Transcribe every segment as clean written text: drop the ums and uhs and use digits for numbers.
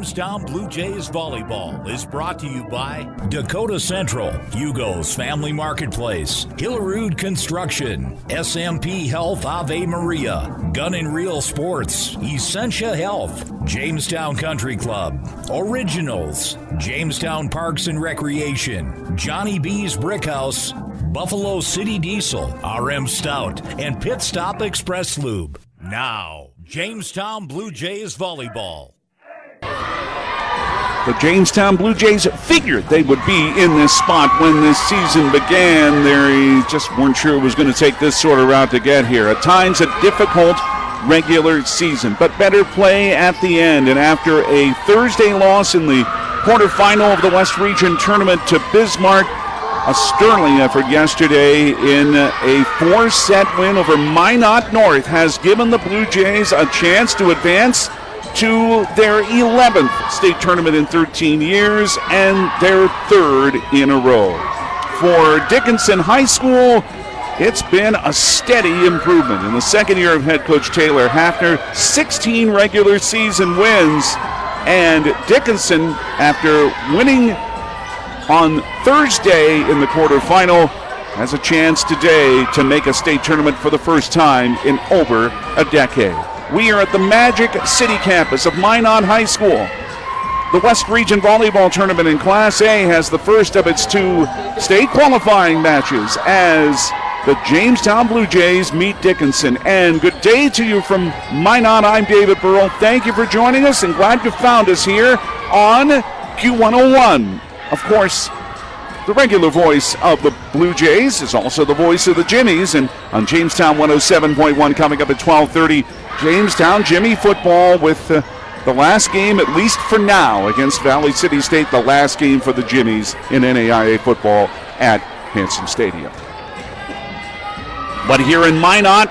Jamestown Blue Jays Volleyball is brought to you by Dakota Central, Hugo's Family Marketplace, Hillerud Construction, SMP Health Ave Maria, Gun and Reel Sports, Essentia Health, Jamestown Country Club, Originals, Jamestown Parks and Recreation, Johnny B's Brickhouse, Buffalo City Diesel, RM Stout, and Pit Stop Express Lube. Now, Jamestown Blue Jays Volleyball. The Jamestown Blue Jays figured they would be in this spot when this season began. They just weren't sure it was going to take this sort of route to get here. At times a difficult regular season, but better play at the end. And after a Thursday loss in the quarterfinal of the West Region Tournament to Bismarck, a sterling effort yesterday in a 4-set win over Minot North has given the Blue Jays a chance to advance to their 11th state tournament in 13 years and their 3rd in a row. For Dickinson High School, it's been a steady improvement. In the second year of head coach Taylor Hafner, 16 regular season wins, and Dickinson, after winning on Thursday in the quarterfinal, has a chance today to make a state tournament for the first time in over a decade. We are at the Magic City campus of Minot High School. The West Region Volleyball Tournament in Class A has the first of its 2 state qualifying matches as the Jamestown Blue Jays meet Dickinson. And good day to you from Minot. I'm David Burrell. Thank you for joining us and glad you found us here on Q101. Of course, the regular voice of the Blue Jays is also the voice of the Jimmies, and on Jamestown 107.1 coming up at 12:30, Jamestown Jimmy football with the last game, at least for now, against Valley City State, the last game for the Jimmies in NAIA football at Hanson Stadium. But here in Minot,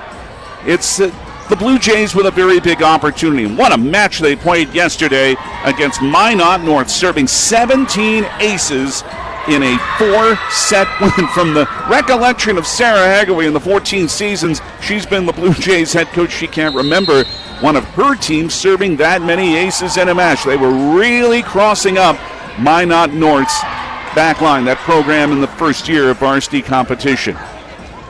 it's the Blue Jays with a very big opportunity. What a match they played yesterday against Minot North, serving 17 aces in a 4-set win. From the recollection of Sarah Haggerty in the 14 seasons she's been the Blue Jays head coach, she can't remember one of her teams serving that many aces in a match. They were really crossing up Minot North's back line, that program in the first year of varsity competition.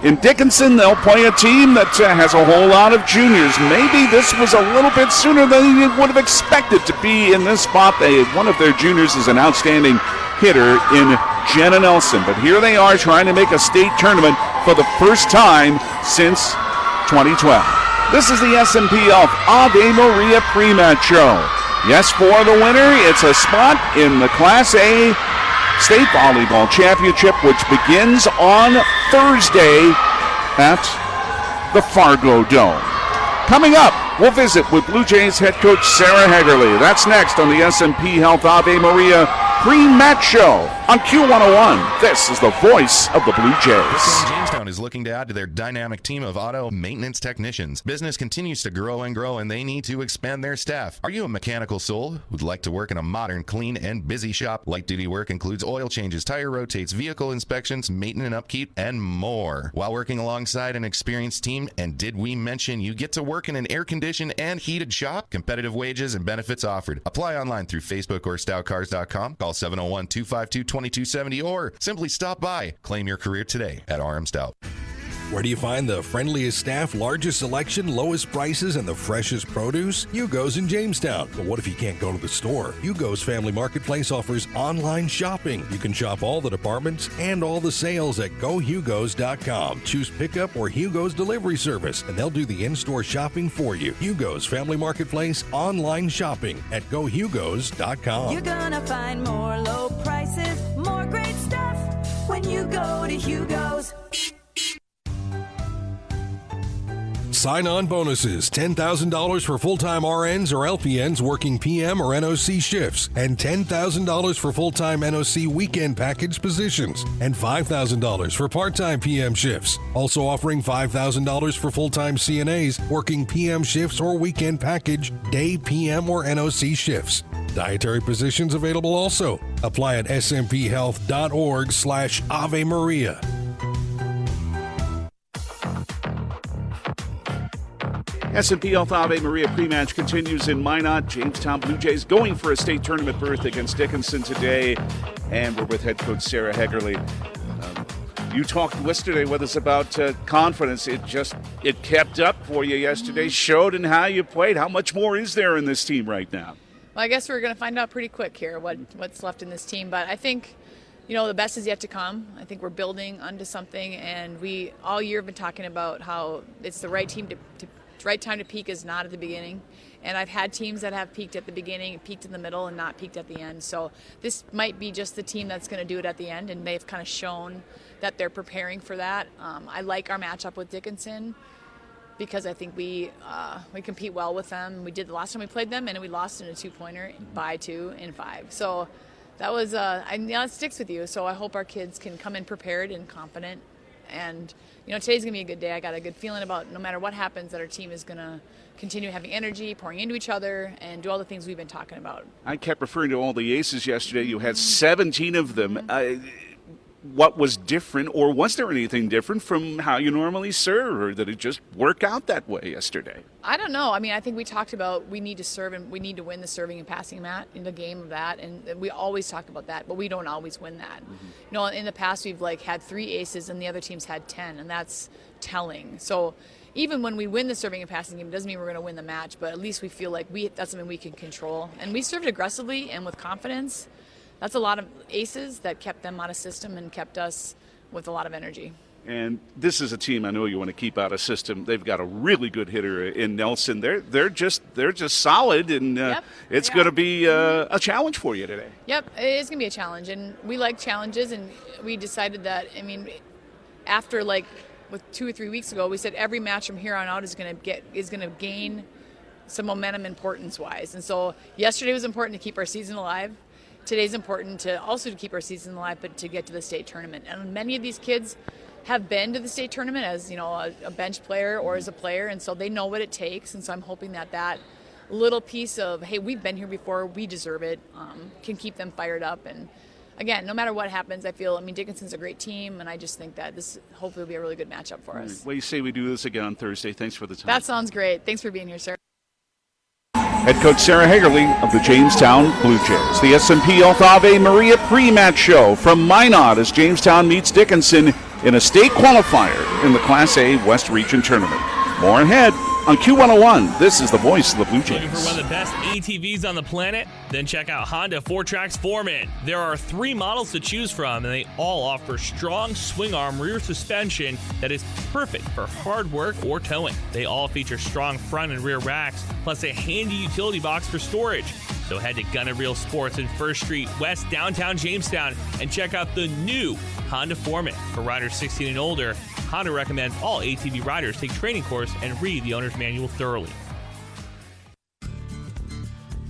In Dickinson, they'll play a team that has a whole lot of juniors. Maybe this was a little bit sooner than you would have expected to be in this spot. One of their juniors is an outstanding hitter in Jenna Nelson. But here they are trying to make a state tournament for the first time since 2012. This is the SMP Health Ave Maria pre-match show. Yes, for the winner, it's a spot in the Class A State Volleyball Championship, which begins on Thursday at the Fargo Dome. Coming up, we'll visit with Blue Jays head coach Sarah Haggerty. That's next on the SMP Health Ave Maria pre-match show on Q101. This is the voice of the Blue Jays. Jamestown is looking to add to their dynamic team of auto maintenance technicians. Business continues to grow, and they need to expand their staff. Are you a mechanical soul who'd like to work in a modern, clean, and busy shop? Light-duty work includes oil changes, tire rotates, vehicle inspections, maintenance and upkeep, and more. While working alongside an experienced team, and did we mention you get to work in an air-conditioned and heated shop? Competitive wages and benefits offered. Apply online through Facebook or stoutcars.com. Call 701-252-2270 or simply stop by. Claim your career today at RM Stout. Where do you find the friendliest staff, largest selection, lowest prices, and the freshest produce? Hugo's in Jamestown. But what if you can't go to the store? Hugo's Family Marketplace offers online shopping. You can shop all the departments and all the sales at GoHugos.com. Choose pickup or Hugo's delivery service, and they'll do the in-store shopping for you. Hugo's Family Marketplace online shopping at GoHugos.com. You're gonna find more low prices, more great stuff when you go to Hugo's. Sign-on bonuses, $10,000 for full-time RNs or LPNs working PM or NOC shifts, and $10,000 for full-time NOC weekend package positions, and $5,000 for part-time PM shifts. Also offering $5,000 for full-time CNAs working PM shifts or weekend package, day PM or NOC shifts. Dietary positions available also. Apply at smphhealth.org/Ave Maria. S&P Health Ave Maria pre-match continues in Minot. Jamestown Blue Jays going for a state tournament berth against Dickinson today. And we're with head coach Sarah Hegerle. You talked yesterday with us about confidence. It kept up for you yesterday, showed in how you played. How much more is there in this team right now? Well, I guess we're going to find out pretty quick here what's left in this team. But I think, the best is yet to come. I think we're building onto something. And we all year have been talking about how it's the right team right time to peak is not at the beginning. And I've had teams that have peaked at the beginning, peaked in the middle, and not peaked at the end. So this might be just the team that's going to do it at the end, and they've kind of shown that they're preparing for that. I like our matchup with Dickinson because I think we compete well with them. We did the last time we played them, and we lost in a 2-pointer by 2 in 5. So that was it sticks with you. So I hope our kids can come in prepared and confident. And today's gonna be a good day. I got a good feeling about no matter what happens that our team is gonna continue having energy, pouring into each other, and do all the things we've been talking about. I kept referring to all the aces yesterday. You had 17 of them. What was different, or was there anything different from how you normally serve, or did it just work out that way yesterday? I don't know. I think we talked about we need to serve and we need to win the serving and passing mat in the game of that, and we always talk about that, but we don't always win that. Mm-hmm. In the past we've had 3 aces and the other team's had 10, and that's telling. So even when we win the serving and passing game, it doesn't mean we're going to win the match, but at least we feel like that's something we can control. And we served aggressively and with confidence. That's a lot of aces that kept them out of system and kept us with a lot of energy. And this is a team I know you want to keep out of system. They've got a really good hitter in Nelson. They're just solid, and it's going to be a challenge for you today. Yep, it is going to be a challenge, and we like challenges. And we decided that. After with 2 or 3 weeks ago, we said every match from here on out is going to gain some momentum importance-wise. And so yesterday was important to keep our season alive. Today's important to keep our season alive, but to get to the state tournament. And many of these kids have been to the state tournament as a bench player or as a player, and so they know what it takes. And so I'm hoping that little piece of, hey, we've been here before, we deserve it, can keep them fired up. And again, no matter what happens, I feel Dickinson's a great team, and I just think that this hopefully will be a really good matchup for us. Well, you say we do this again on Thursday. Thanks for the time. That sounds great. Thanks for being here, sir. Head coach Sarah Hegerle of the Jamestown Blue Jays. The S&P Health Ave Maria pre-match show from Minot as Jamestown meets Dickinson in a state qualifier in the Class A West Region Tournament. More ahead on Q101. This is the voice of the Blue Jays. Looking for one of the best ATVs on the planet? Then check out Honda 4Trax Foreman. There are 3 models to choose from, and they all offer strong swing-arm rear suspension that is perfect for hard work or towing. They all feature strong front and rear racks, plus a handy utility box for storage. So head to Gun & Reel Sports in 1st Street West, downtown Jamestown, and check out the new Honda Foreman. For riders 16 and older, Honda recommends all ATV riders take training course and read the owner's manual thoroughly.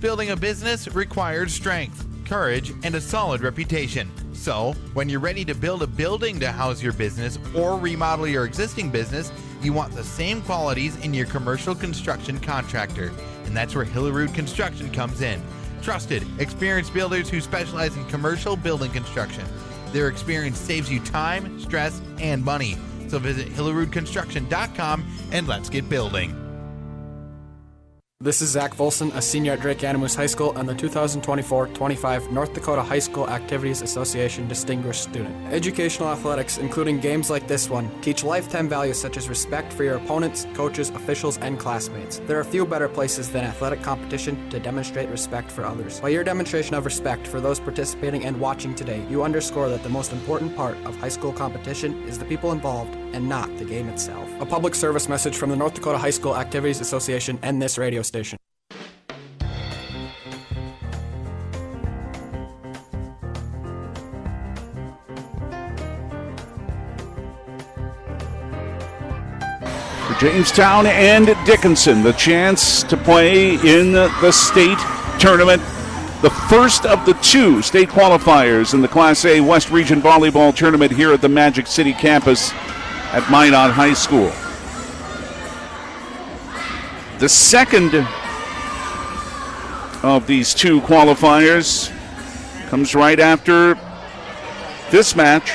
Building a business requires strength, courage, and a solid reputation. So, when you're ready to build a building to house your business or remodel your existing business, you want the same qualities in your commercial construction contractor. And that's where Hillerud Construction comes in. Trusted, experienced builders who specialize in commercial building construction. Their experience saves you time, stress, and money. So visit HillerudConstruction.com and let's get building. This is Zach Volson, a senior at Drake Animus High School and the 2024-25 North Dakota High School Activities Association Distinguished Student. Educational athletics, including games like this one, teach lifetime values such as respect for your opponents, coaches, officials, and classmates. There are few better places than athletic competition to demonstrate respect for others. By your demonstration of respect for those participating and watching today, you underscore that the most important part of high school competition is the people involved and not the game itself. A public service message from the North Dakota High School Activities Association and this radio station. For Jamestown and Dickinson, the chance to play in the state tournament. The first of the 2 state qualifiers in the Class A West Region Volleyball Tournament here at the Magic City campus at Minot High School. The second of these 2 qualifiers comes right after this match,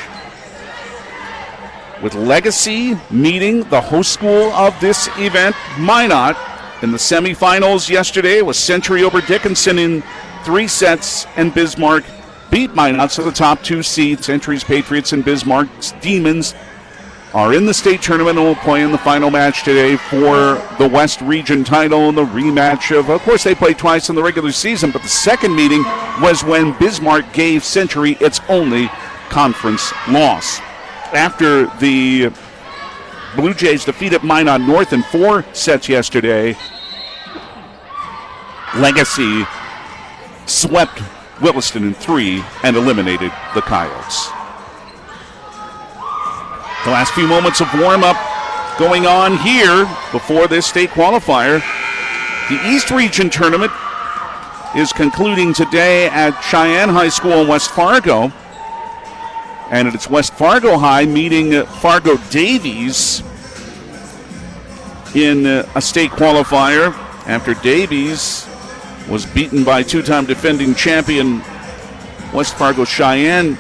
with Legacy meeting the host school of this event, Minot, In the semifinals yesterday, it was Century over Dickinson in 3 sets, and Bismarck beat Minot, so the top 2 seeds, Century's Patriots and Bismarck's Demons, are in the state tournament and will play in the final match today for the West Region title and the rematch of course, they played twice in the regular season, but the second meeting was when Bismarck gave Century its only conference loss. After the Blue Jays defeated Minot North in 4 sets yesterday, Legacy swept Williston in 3 and eliminated the Coyotes. The last few moments of warm-up going on here before this state qualifier. The East Region tournament is concluding today at Cheyenne High School in West Fargo. And it's West Fargo High meeting Fargo Davies in a state qualifier after Davies was beaten by 2-time defending champion West Fargo Cheyenne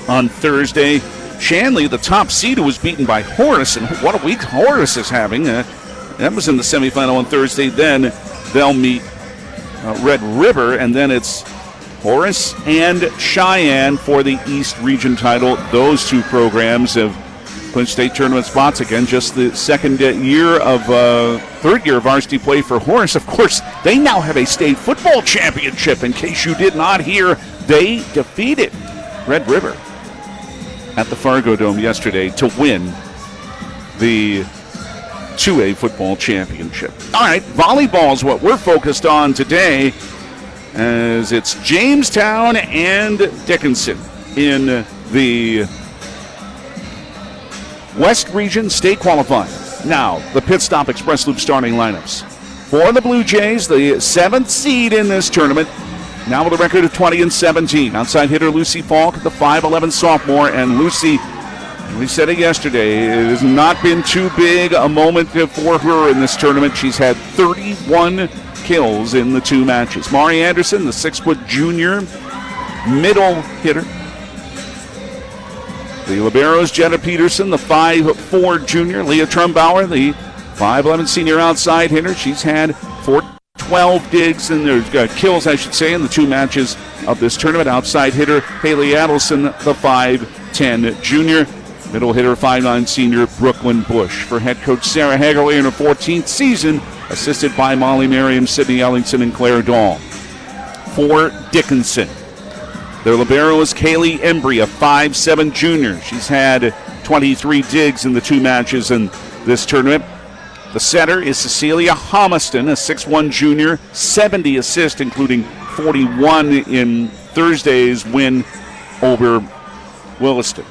on Thursday. Shanley, the top seed, was beaten by Horace, and what a week Horace is having. That was in the semifinal on Thursday. Then they'll meet Red River, and then it's Horace and Cheyenne for the East Region title. Those 2 programs have clinched state tournament spots again. Just the third year of varsity play for Horace. Of course, they now have a state football championship. In case you did not hear, they defeated Red River at the Fargo Dome yesterday to win the 2A football championship. All right, volleyball is what we're focused on today, as it's Jamestown and Dickinson in the West Region State Qualifier. Now, the Pit Stop Express Loop starting lineups. For the Blue Jays, the 7th seed in this tournament, now with a record of 20-17. Outside hitter Lucy Falk, the 5'11 sophomore, and Lucy, we said it yesterday, it has not been too big a moment for her in this tournament. She's had 31 kills in the 2 matches. Mari Anderson, the 6-foot junior middle hitter. The liberos, Jenna Peterson, the 5'4 junior. Leah Trumbauer, the 5'11 senior outside hitter. She's had 12 digs and kills, I should say, in the 2 matches of this tournament. Outside hitter Haley Adelson, the 5'10 junior. Middle hitter 5'9 senior Brooklyn Bush. For head coach Sarah Hagerly in her 14th season, assisted by Molly Merriam, Sydney Ellingson, and Claire Dahl. For Dickinson, their libero is Kaylee Embry, a 5'7 junior. She's had 23 digs in the 2 matches in this tournament. The setter is Cecilia Homiston, a 6'1 junior, 70 assists, including 41 in Thursday's win over Williston.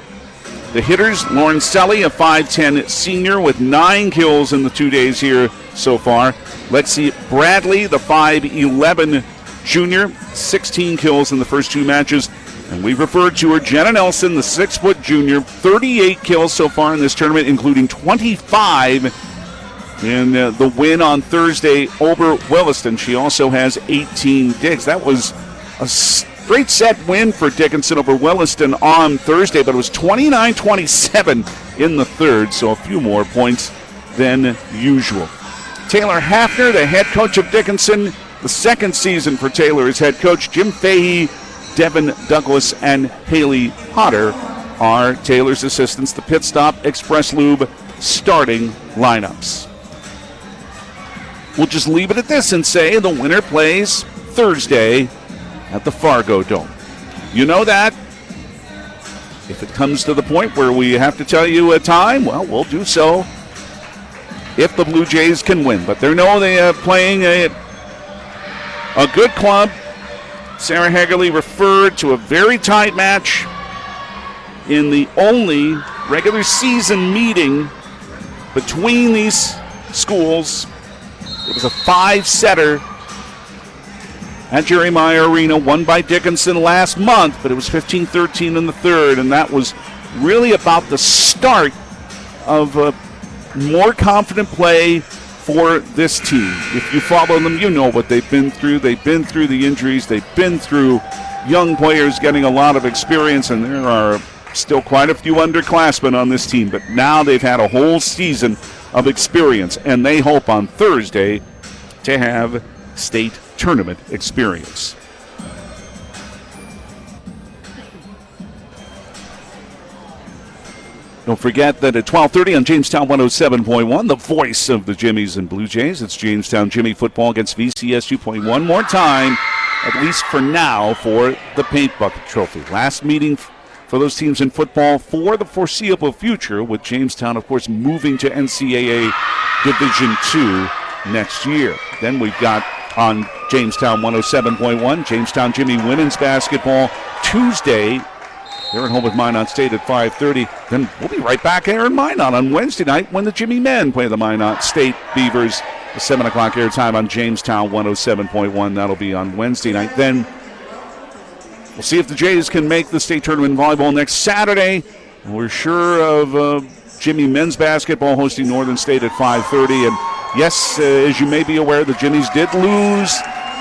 The hitters, Lauren Selly, a 5'10 senior with 9 kills in the 2 days here so far. Lexi Bradley, the 5'11 junior, 16 kills in the first 2 matches. And we've referred to her, Jenna Nelson, the 6-foot junior, 38 kills so far in this tournament, including 25 in the win on Thursday over Williston. She also has 18 digs. That was a straight set win for Dickinson over Williston on Thursday, but it was 29-27 in the third, so a few more points than usual. Taylor Hafner, the head coach of Dickinson, the 2nd season for Taylor as head coach. Jim Fahey, Devin Douglas, and Haley Potter are Taylor's assistants. The Pit Stop Express Lube starting lineups. We'll just leave it at this and say the winner plays Thursday at the Fargo Dome. You know that. If it comes to the point where we have to tell you a time, well, we'll do so if the Blue Jays can win. But they know they are playing a good club. Sarah Hagerly referred to a very tight match in the only regular season meeting between these schools. It was a 5-setter at Jerry Meyer Arena, won by Dickinson last month, but it was 15-13 in the third, and that was really about the start of more confident play for this team. If you follow them, you know what they've been through. They've been through the injuries. They've been through young players getting a lot of experience, and there are still quite a few underclassmen on this team, but now they've had a whole season of experience, and they hope on Thursday to have state tournament experience. Don't forget that at 12:30 on Jamestown 107.1, the voice of the Jimmies and Blue Jays, it's Jamestown Jimmy football against VCSU. Playing one more time, at least for now, for the Paint Bucket Trophy. Last meeting for those teams in football for the foreseeable future, with Jamestown, of course, moving to NCAA Division II next year. Then we've got on Jamestown 107.1, Jamestown Jimmy women's basketball Tuesday. They're at home with Minot State at 5:30. Then we'll be right back here in Minot on Wednesday night when the Jimmy men play the Minot State Beavers. The 7 o'clock airtime on Jamestown 107.1. That'll be on Wednesday night. Then we'll see if the Jays can make the state tournament in volleyball next Saturday. We're sure of Jimmy men's basketball hosting Northern State at 5:30. And yes, as you may be aware, the Jimmies did lose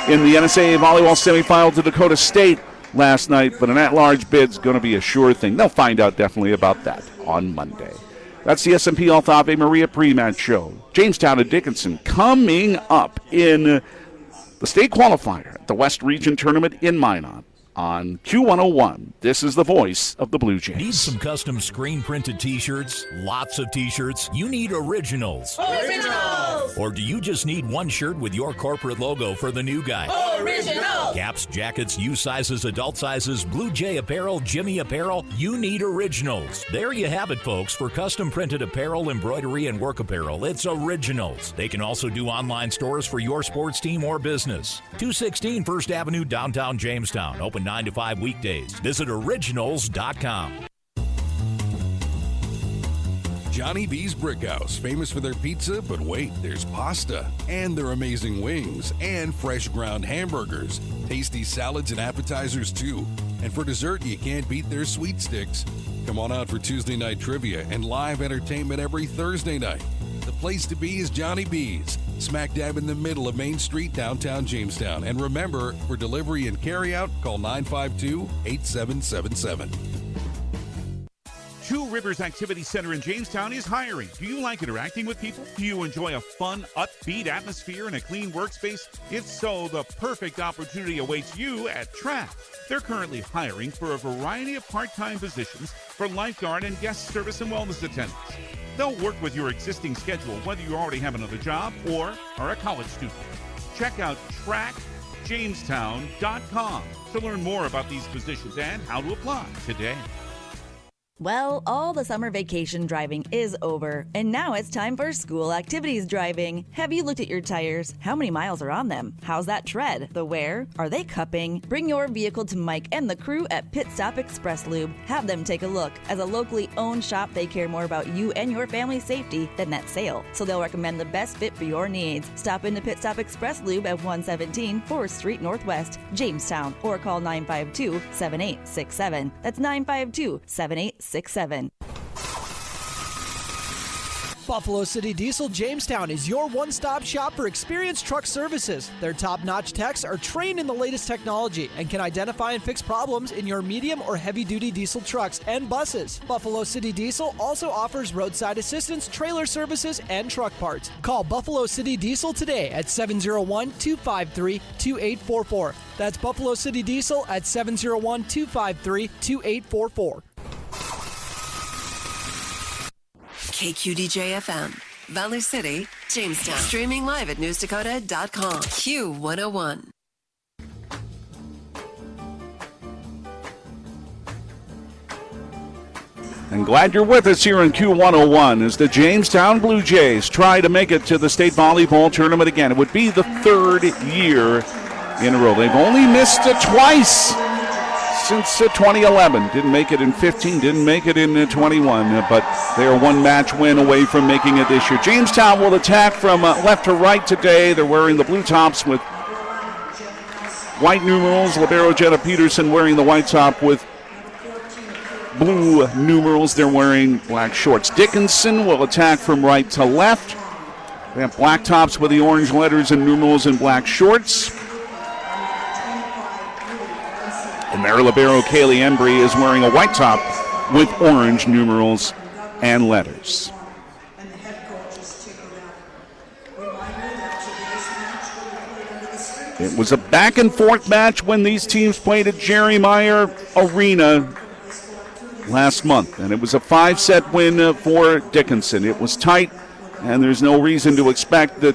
in the NSAA volleyball semifinal to Dakota State last night, but an at-large bid's going to be a sure thing. They'll find out definitely about that on Monday. That's the S&P Health Ave Maria pre-match show. Jamestown and Dickinson coming up in the state qualifier at the West Region Tournament in Minot on Q101. This is the voice of the Blue Jays. Need some custom screen-printed T-shirts? Lots of T-shirts? You need originals. Originals! Or do you just need one shirt with your corporate logo for the new guy? Originals! Caps, jackets, U sizes, adult sizes, Blue Jay apparel, Jimmy apparel. You need originals. There you have it, folks. For custom-printed apparel, embroidery, and work apparel, it's Originals. They can also do online stores for your sports team or business. 216 First Avenue, downtown Jamestown. Open 9 to 5 weekdays. Visit originals.com. Johnny B's Brick House, famous for their pizza, but wait, there's pasta, and their amazing wings, and fresh ground hamburgers, tasty salads and appetizers too. And for dessert, you can't beat their sweet sticks. Come on out for Tuesday night trivia and live entertainment every Thursday night. The place to be is Johnny B's, smack dab in the middle of Main Street, downtown Jamestown. And remember, for delivery and carryout, call 952-8777. Two Rivers Activity Center in Jamestown is hiring. Do you like interacting with people? Do you enjoy a fun, upbeat atmosphere and a clean workspace? If so, the perfect opportunity awaits you at Track. They're currently hiring for a variety of part-time positions for lifeguard and guest service and wellness attendants. They'll work with your existing schedule, whether you already have another job or are a college student. Check out trackjamestown.com to learn more about these positions and how to apply today. Well, all the summer vacation driving is over, and now it's time for school activities driving. Have you looked at your tires? How many miles are on them? How's that tread? The wear? Are they cupping? Bring your vehicle to Mike and the crew at Pit Stop Express Lube. Have them take a look. As a locally owned shop, they care more about you and your family's safety than that sale, so they'll recommend the best fit for your needs. Stop into Pit Stop Express Lube at 117 4th Street Northwest, Jamestown, or call 952-7867. That's 952-7867. Buffalo City Diesel Jamestown is your one-stop shop for experienced truck services. Their top-notch techs are trained in the latest technology and can identify and fix problems in your medium or heavy-duty diesel trucks and buses. Buffalo City Diesel also offers roadside assistance, trailer services, and truck parts. Call Buffalo City Diesel today at 701-253-2844. That's Buffalo City Diesel at 701-253-2844. KQDJ-FM, Valley City, Jamestown. Streaming live at newsdakota.com. Q101. And glad you're with us here in Q101 as the Jamestown Blue Jays try to make it to the state volleyball tournament again. It would be the third year in a row. They've only missed it twice since 2011. Didn't make it in 15, didn't make it in 21, but they are one match win away from making it this year. Jamestown will attack from left to right today. They're wearing the blue tops with white numerals. Libero Jenna Peterson wearing the white top with blue numerals. They're wearing black shorts. Dickinson will attack from right to left. They have black tops with the orange letters and numerals and black shorts. And their libero, Kaylee Embry, is wearing a white top with orange numerals and letters. It was a back-and-forth match when these teams played at Jerry Meyer Arena last month, and it was a 5-set win for Dickinson. It was tight, and there's no reason to expect that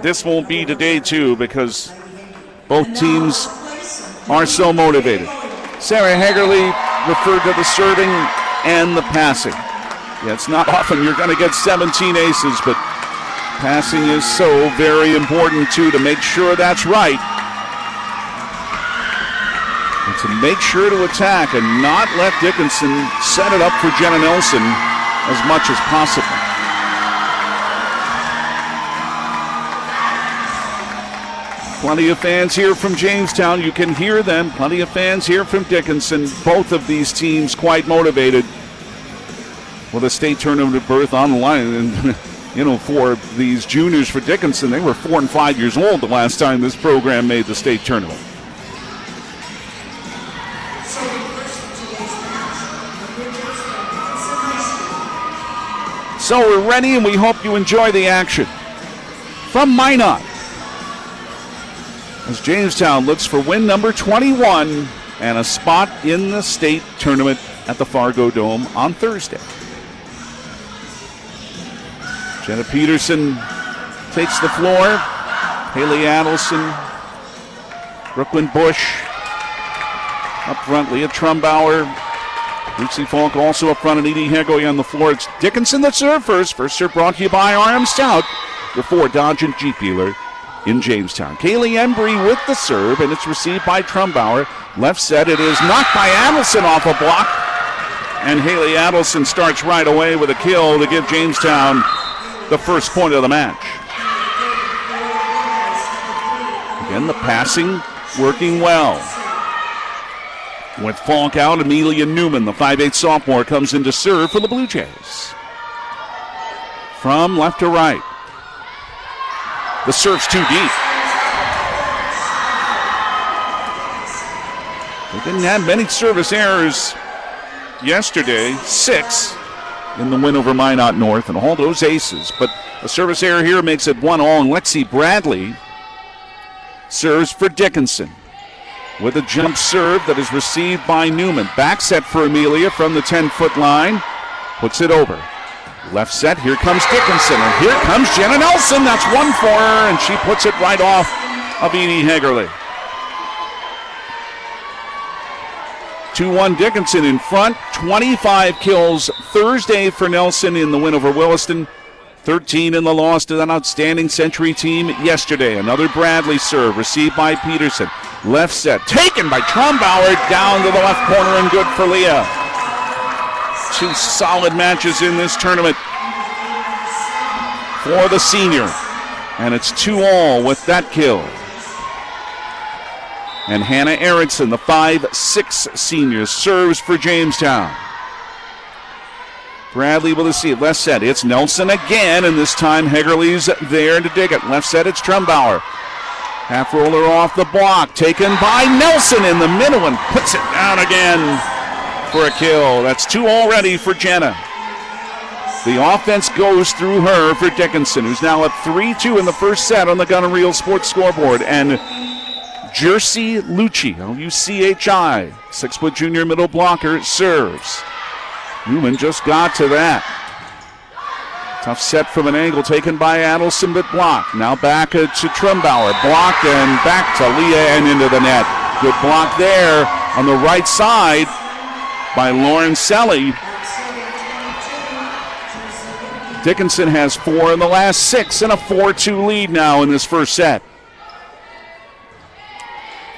this won't be today, too, because both teams are so motivated. Sarah Hagerly referred to the serving and the passing. Yeah, it's not often you're going to get 17 aces, but passing is so very important, too, to make sure that's right. And to make sure to attack and not let Dickinson set it up for Jenna Nelson as much as possible. Plenty of fans here from Jamestown. You can hear them. Plenty of fans here from Dickinson. Both of these teams quite motivated with a state tournament berth on the line. And, you know, for these juniors for Dickinson, they were 4 and 5 years old the last time this program made the state tournament. So we're ready, and we hope you enjoy the action. From Minot, as Jamestown looks for win number 21 and a spot in the state tournament at the Fargo Dome on Thursday. Jenna Peterson takes the floor. Haley Adelson, Brooklyn Bush up front. Leah Trumbauer, Lucy Falk also up front, and Edie Hegoy on the floor. It's Dickinson that serve first. First serve brought to you by RM Stout, your Ford, Dodge, and Jeep dealer in Jamestown. Kaylee Embry with the serve, and it's received by Trumbauer. Left set, it is knocked by Adelson off a block, and Haley Adelson starts right away with a kill to give Jamestown the first point of the match. Again, the passing working well. With Falk out, Amelia Newman, the 5'8 sophomore, comes in to serve for the Blue Jays. From left to right. The serve's too deep. They didn't have many service errors yesterday, 6 in the win over Minot North, and all those aces. But a service error here makes it 1-all, and Lexi Bradley serves for Dickinson with a jump serve that is received by Newman. Back set for Amelia from the 10-foot line. Puts it over. Left set, here comes Dickinson, and here comes Jenna Nelson. That's one for her, and she puts it right off of Edie Hagerly. 2-1 Dickinson in front. 25 kills Thursday for Nelson in the win over Williston. 13 in the loss to that outstanding Century team yesterday. Another Bradley serve received by Peterson. Left set taken by Trumbauer down to the left corner, and good for Leah. 2 solid matches in this tournament for the senior. And it's 2-all with that kill. And Hannah Erickson, the 5'6 senior, serves for Jamestown. Bradley with a seat. Left set, it's Nelson again, and this time Hegerly's there to dig it. Left set, it's Trumbauer. Half roller off the block, taken by Nelson in the middle, and puts it down again for a kill. That's 2 already for Jenna. The offense goes through her for Dickinson, who's now up 3-2 in the first set on the Gun and Reel Sports scoreboard. And Jersey Lucci, L-U-C-H-I, 6-foot junior middle blocker, serves. Newman just got to that. Tough set from an angle taken by Adelson, but blocked. Now back to Trumbauer. Blocked and back to Leah and into the net. Good block there on the right side by Lauren Selly. Dickinson has 4 in the last 6 and a 4-2 lead now in this first set.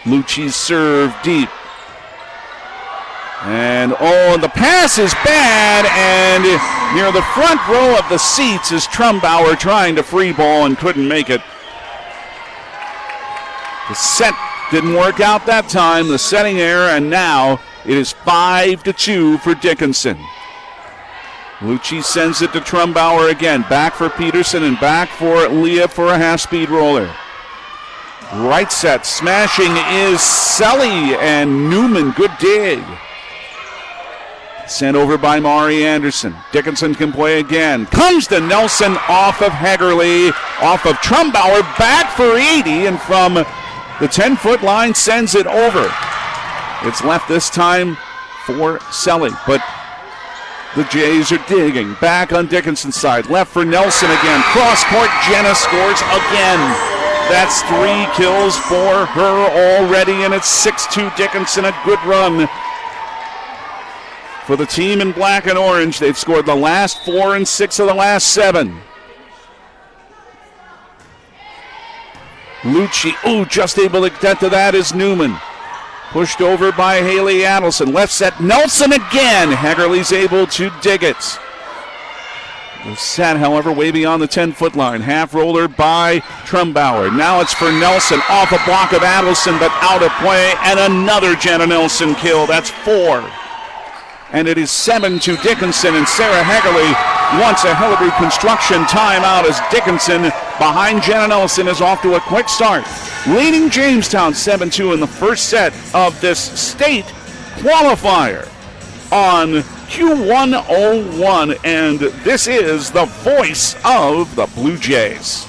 Lucci's serve deep. And the pass is bad, and near the front row of the seats is Trumbauer trying to free ball and couldn't make it. The set didn't work out that time, the setting error, and now it is 5-2 for Dickinson. Lucci sends it to Trumbauer again. Back for Peterson and back for Leah for a half-speed roller. Right set, smashing is Selly, and Newman, good dig. Sent over by Maury Anderson. Dickinson can play again. Comes to Nelson off of Hagerly, off of Trumbauer, back for 80, and from the 10-foot line sends it over. It's left this time for Selly, but the Jays are digging. Back on Dickinson's side. Left for Nelson again. Cross court, Jenna scores again. That's 3 kills for her already, and it's 6-2 Dickinson. A good run for the team in black and orange. They've scored the last 4 and 6 of the last 7. Lucci, just able to get to that is Newman. Pushed over by Haley Adelson. Left set, Nelson again. Hagerly's able to dig it. The set, however, way beyond the 10-foot line. Half roller by Trumbauer. Now it's for Nelson. Off a block of Adelson, but out of play. And another Jenna Nelson kill. That's 4. And it is 7-2 Dickinson, and Sarah Hagerly wants a Hillebrew Construction timeout as Dickinson behind Jenna Nelson is off to a quick start. Leading Jamestown 7-2 in the first set of this state qualifier on Q101, and this is the voice of the Blue Jays.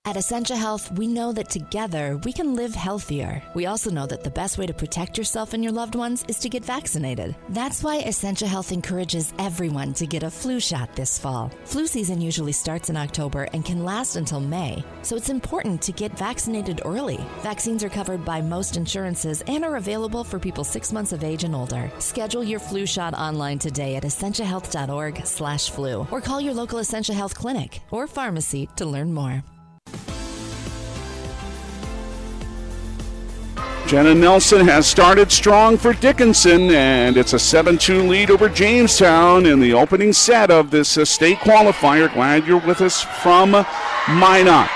At Essentia Health, we know that together we can live healthier. We also know that the best way to protect yourself and your loved ones is to get vaccinated. That's why Essentia Health encourages everyone to get a flu shot this fall. Flu season usually starts in October and can last until May, so it's important to get vaccinated early. Vaccines are covered by most insurances and are available for people 6 months of age and older. Schedule your flu shot online today at essentiahealth.org/flu or call your local Essentia Health clinic or pharmacy to learn more. Jenna Nelson has started strong for Dickinson, and it's a 7-2 lead over Jamestown in the opening set of this state qualifier. Glad you're with us from Minot.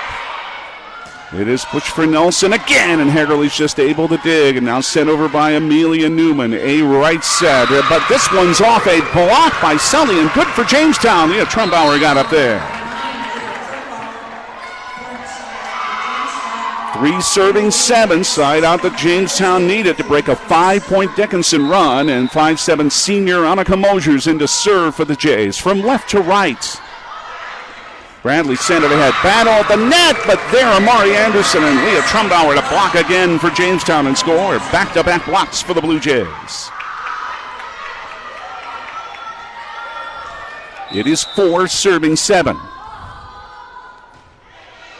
It is pushed for Nelson again, and Hagerly's just able to dig, and now sent over by Amelia Newman. A right set, but this one's off a block by Sully, and good for Jamestown. Yeah, Trumbauer got up there. 3 serving 7, side out that Jamestown needed to break a 5-point Dickinson run, and 5'7" senior Annika Mosier's into serve for the Jays from left to right. Bradley sent it ahead, battle at the net, but there Amari Anderson and Leah Trumbauer to block again for Jamestown and score. Back-to-back blocks for the Blue Jays. It is 4 serving 7.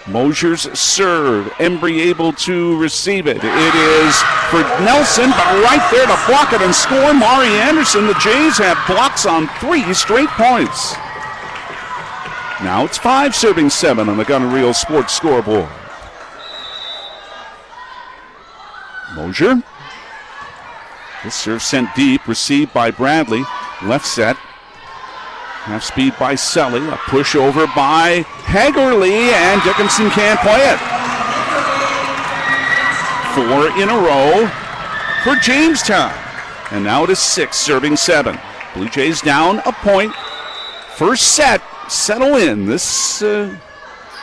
Mosier's serve. Embry able to receive it. It is for Nelson, but right there to block it and score. Mari Anderson. The Jays have blocks on 3 straight points. Now it's 5 serving 7 on the Gunner Real Sports scoreboard. Mosier. This serve sent deep, received by Bradley. Left set. Half speed by Selly, a push over by Hagerly, and Dickinson can't play it. 4 in a row for Jamestown. And now it is 6 serving 7. Blue Jays down a point. First set, settle in. This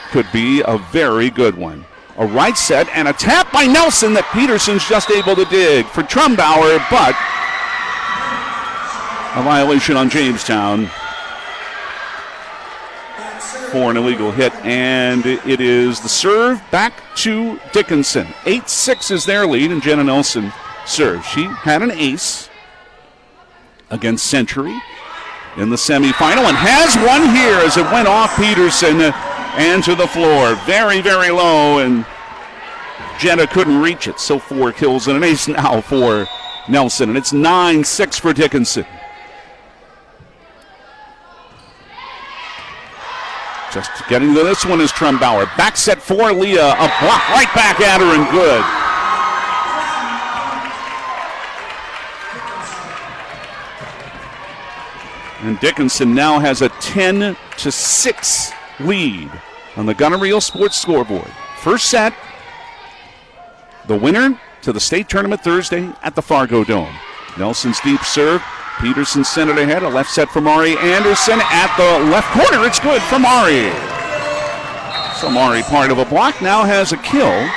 could be a very good one. A right set and a tap by Nelson that Peterson's just able to dig for Trumbauer, but a violation on Jamestown for an illegal hit, and it is the serve back to Dickinson. 8-6 is their lead, and Jenna Nelson serves. She had an ace against Century in the semifinal and has one here as it went off Peterson and to the floor. Very, very low, and Jenna couldn't reach it, so 4 kills and an ace now for Nelson, and it's 9-6 for Dickinson. Just getting to this one is Trumbauer. Back set for Leah. A block right back at her and good. And Dickinson now has a 10-6 lead on the Gunner Real Sports scoreboard. First set, the winner to the state tournament Thursday at the Fargo Dome. Nelson's deep serve Peterson sent it ahead. A left set for Mari Anderson at the left corner. It's good for Mari. So Mari, part of a block, now has a kill.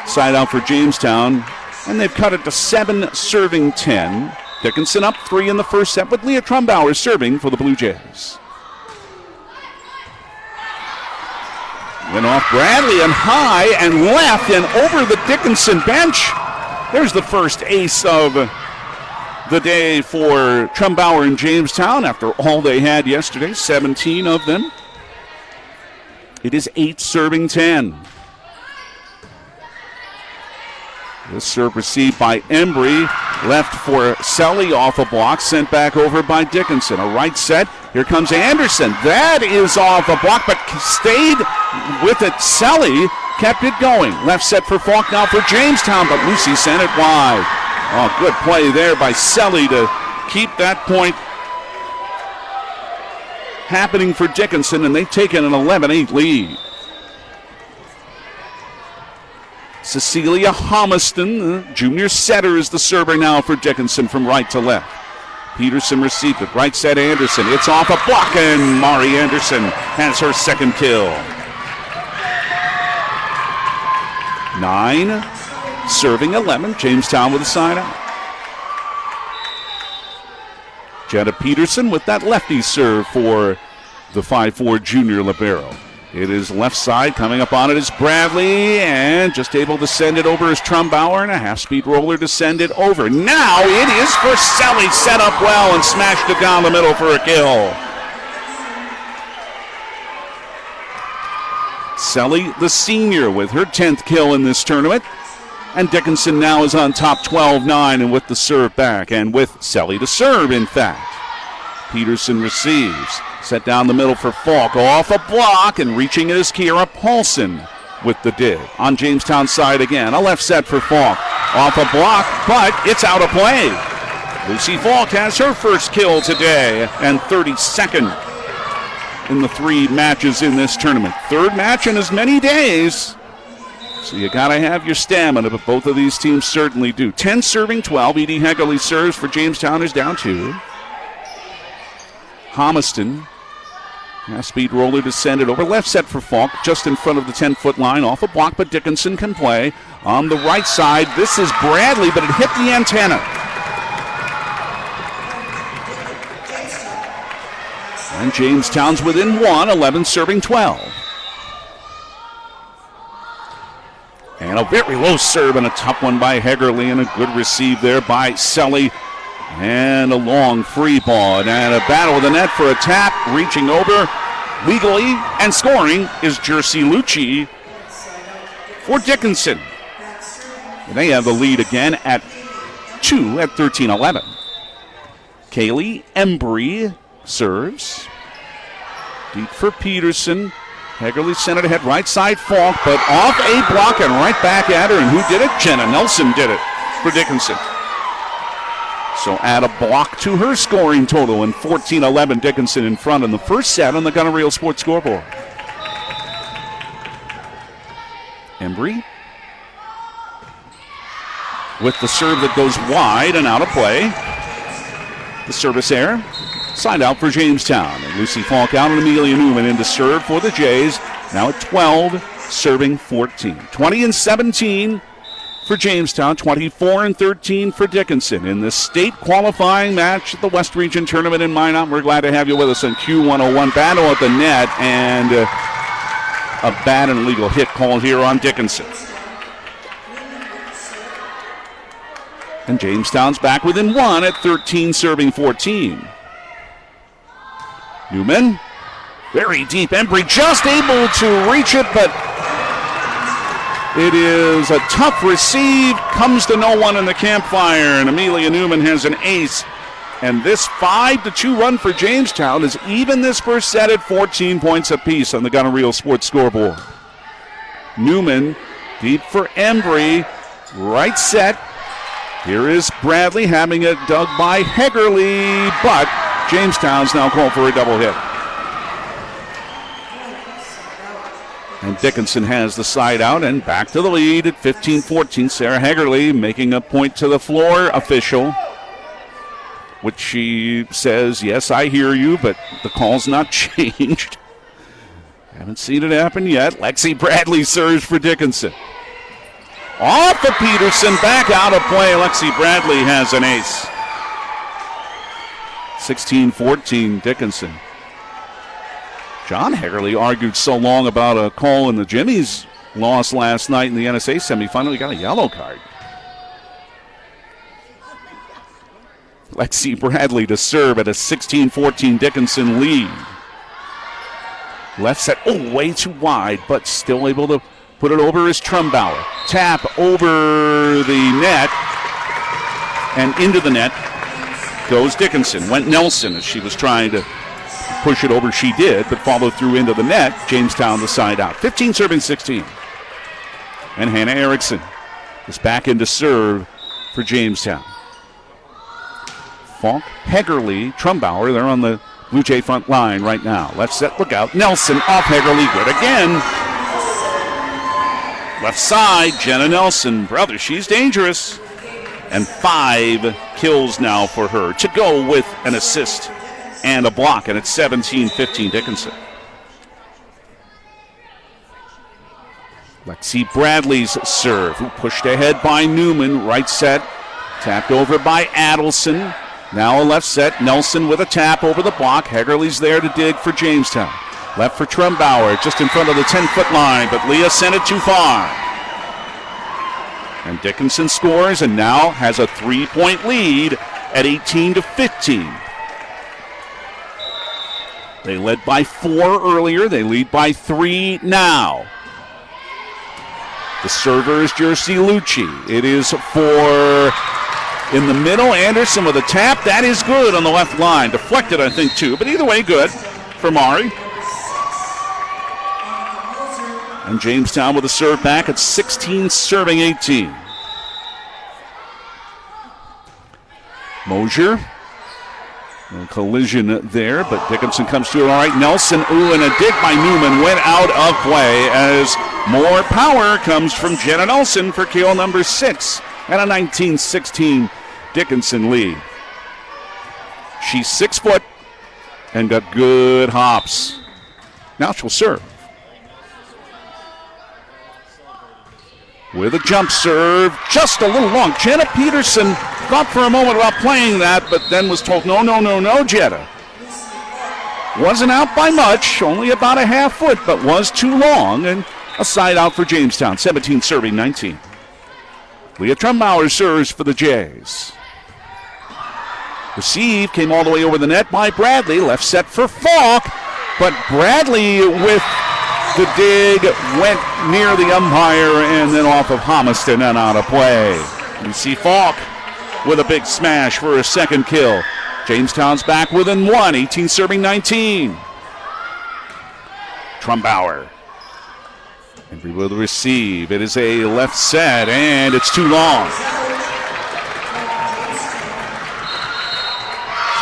Side out for Jamestown. And they've cut it to 7 serving 10. Dickinson up 3 in the first set with Leah Trumbauer serving for the Blue Jays. Went off Bradley and high and left and over the Dickinson bench. There's the first ace of the day for Trumbauer and Jamestown after all they had yesterday, 17 of them. It is 8 serving 10. This serve received by Embry, left for Selly off a block, sent back over by Dickinson. A right set, here comes Anderson. That is off a block, but stayed with it. Selly kept it going. Left set for Falk now for Jamestown, but Lucy sent it wide. Oh, good play there by Selly to keep that point happening for Dickinson, and they've taken an 11-8 lead. Cecilia Homiston, the junior setter, is the server now for Dickinson from right to left. Peterson received it. Right set Anderson. It's off a block, and Mari Anderson has her second kill. 9, serving 11. Jamestown with a side out. Jetta Peterson with that lefty serve for the 5'4 junior libero. It is left side. Coming up on it is Bradley, and just able to send it over is Trumbauer, and a half-speed roller to send it over. Now it is for Selly, set up well and smashed it down the middle for a kill. Selly, the senior, with her 10th kill in this tournament. And Dickinson now is on top 12-9 and with the serve back, and with Selly to serve, in fact. Peterson receives. Set down the middle for Falk. Off a block, and reaching it is Kiera Paulson with the dig. On Jamestown side again. A left set for Falk. Off a block, but it's out of play. Lucy Falk has her first kill today and 32nd in the 3 matches in this tournament. 3rd match in as many days. So you got to have your stamina, but both of these teams certainly do. 10 serving 12. Edie Hegerly serves for Jamestown, is down 2. Homiston. Half-speed roller to send it over. Left set for Falk, just in front of the 10-foot line. Off a block, but Dickinson can play. On the right side, this is Bradley, but it hit the antenna. And Jamestown's within 1, 11 serving 12. And a very low serve and a tough one by Hegerly, and a good receive there by Selly. And a long free ball, and a battle with the net for a tap, reaching over legally, and scoring is Jersey Lucci for Dickinson. And they have the lead again at 2 at 13-11. Kaylee Embry serves. Deep for Peterson. Hegerly sent it ahead, right side Falk, but off a block and right back at her. And who did it? Jenna Nelson did it for Dickinson. So add a block to her scoring total, and 14-11 Dickinson in front in the first set on the Gunner Real Sports scoreboard. Embry with the serve that goes wide and out of play. The service error. Side out for Jamestown. And Lucy Falk out and Amelia Newman in to serve for the Jays. Now at 12, serving 14. 20-17 for Jamestown, 24-13 for Dickinson in the state qualifying match at the West Region Tournament in Minot. We're glad to have you with us on Q101. Battle at the net, and a bad and illegal hit called here on Dickinson. And Jamestown's back within 1 at 13, serving 14. Newman, very deep. Embry just able to reach it, but it is a tough receive. Comes to no one in the campfire, and Amelia Newman has an ace. And this 5-2 run for Jamestown is even this first set at 14 points apiece on the Gunner Real Sports scoreboard. Newman deep for Embry. Right set. Here is Bradley having it dug by Hegerly, but Jamestown's now called for a double hit. And Dickinson has the side out and back to the lead at 15-14. Sarah Hegerly making a point to the floor official. which she says, yes, I hear you, but the call's not changed. Haven't seen it happen yet. Lexi Bradley serves for Dickinson. Off of Peterson, back out of play. Lexi Bradley has an ace. 16-14 Dickinson. John Haggerly argued so long about a call in the Jimmy's loss last night in the NSA semifinal. He got a yellow card. Lexi Bradley to serve at a 16-14 Dickinson lead. Left set, way too wide, but still able to put it over is Trumbauer. Tap over the net, and into the net goes Dickinson. Went Nelson as she was trying to push it over. She did, but followed through into the net. Jamestown the side out. 15 serving 16. And Hannah Erickson is back in to serve for Jamestown. Falk, Heggerly, Trumbauer, they're on the Blue Jay front line right now. Left set, look out. Nelson off Heggerly, good again. Left side, Jenna Nelson. Brother, she's dangerous. And 5 kills now for her to go with an assist and a block, and it's 17-15 Dickinson. Lexi Bradley's serve, who pushed ahead by Newman. Right set, tapped over by Adelson. Now a left set, Nelson with a tap over the block. Heggerly's there to dig for Jamestown. Left for Trumbauer, just in front of the 10-foot line, but Leah sent it too far. And Dickinson scores and now has a 3-point lead at 18-15. They led by 4 earlier. They lead by 3 now. The server is Jersey Lucci. It is for, in the middle, Anderson with a tap. That is good on the left line. Deflected, I think, too. But either way, good for Mari. And Jamestown with a serve back at 16, serving 18. Mosier. A collision there, but Dickinson comes to it all right. Nelson, and a dig by Newman went out of play as more power comes from Jenna Nelson for kill number 6 and a 19-16 Dickinson lead. She's 6 foot and got good hops. Now she'll serve. With a jump serve, just a little long. Jenna Peterson thought for a moment about playing that, but then was told, no, Jetta. Wasn't out by much, only about a half foot, but was too long, and a side out for Jamestown, 17 serving 19. Leah Trumbauer serves for the Jays. Receive, came all the way over the net by Bradley, left set for Falk, but Bradley with the dig went near the umpire and then off of Homiston and out of play. You see Falk with a big smash for a second kill. Jamestown's back within 1, 18 serving 19. Trumbauer. Henry will receive. It is a left set, and it's too long.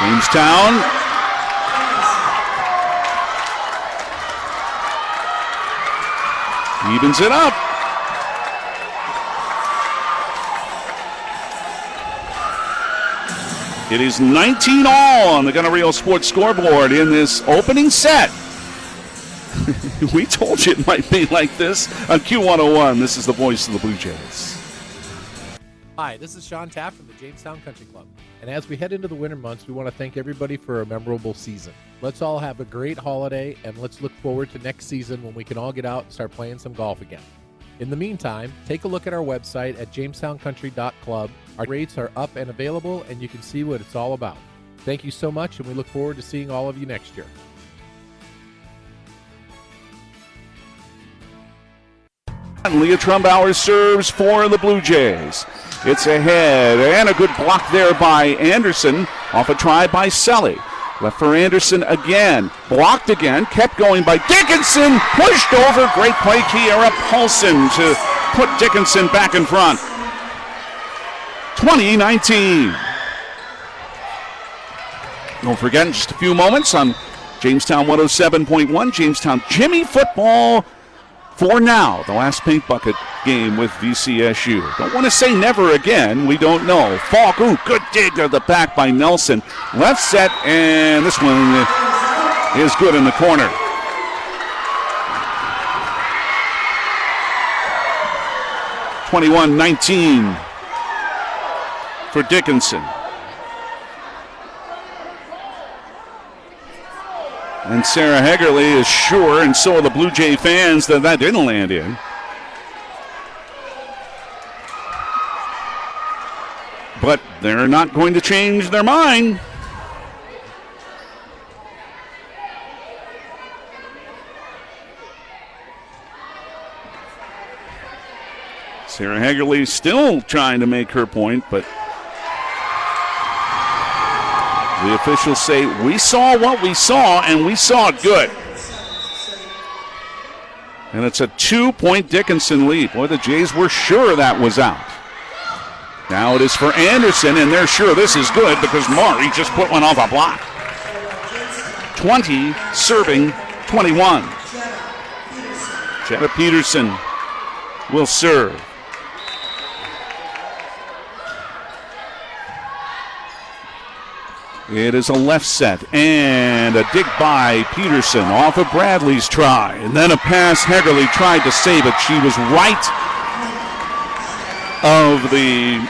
Jamestown evens it up. It is 19 all on the Gunnerio Sports scoreboard in this opening set. We told you it might be like this on Q101. This is the voice of the Blue Jays. Hi, this is Sean Taft from the Jamestown Country Club. And as we head into the winter months, we want to thank everybody for a memorable season. Let's all have a great holiday, and let's look forward to next season when we can all get out and start playing some golf again. In the meantime, take a look at our website at jamestown.country.club. Our rates are up and available, and you can see what it's all about. Thank you so much, and we look forward to seeing all of you next year. Leah Trumbauer serves for the Blue Jays. It's ahead, and a good block there by Anderson, off a try by Selly. Left for Anderson again, blocked again, kept going by Dickinson, pushed over, great play, Kiera Paulson to put Dickinson back in front. 20-19. Don't forget, in just a few moments on Jamestown 107.1, Jamestown Jimmy football For now, the last paint bucket game with VCSU. Don't want to say never again. We don't know. Falk, good dig to the back by Nelson. Left set, and this one is good in the corner. (21-19) for Dickinson. And Sarah Hegerly is sure, and so are the Blue Jay fans, that didn't land in. But they're not going to change their mind. Sarah Hegerly still trying to make her point, but the officials say, we saw what we saw, and we saw it good. And it's a 2-point Dickinson lead. Boy, the Jays were sure that was out. Now it is for Anderson, and they're sure this is good because Maury just put one off a block. 20, serving 21. Jenna Peterson will serve. It is a left set, and a dig by Peterson off of Bradley's try. And then a pass, Hegerly tried to save it. She was right of the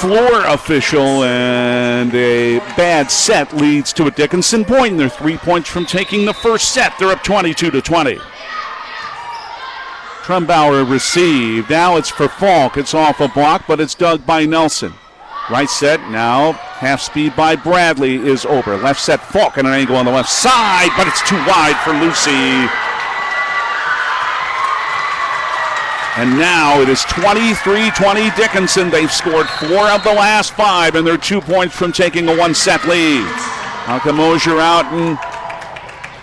floor official, and a bad set leads to a Dickinson point, and they're 3 points from taking the first set. They're up 22-20. Trumbauer received. Now it's for Falk. It's off a block, but it's dug by Nelson. Right set, now half speed by Bradley is over. Left set, Falk at an angle on the left side, but it's too wide for Lucy. And now it is 23-20 Dickinson. They've scored 4 of the last 5, and they're 2 points from taking a 1-set lead. Alka Mosier out, and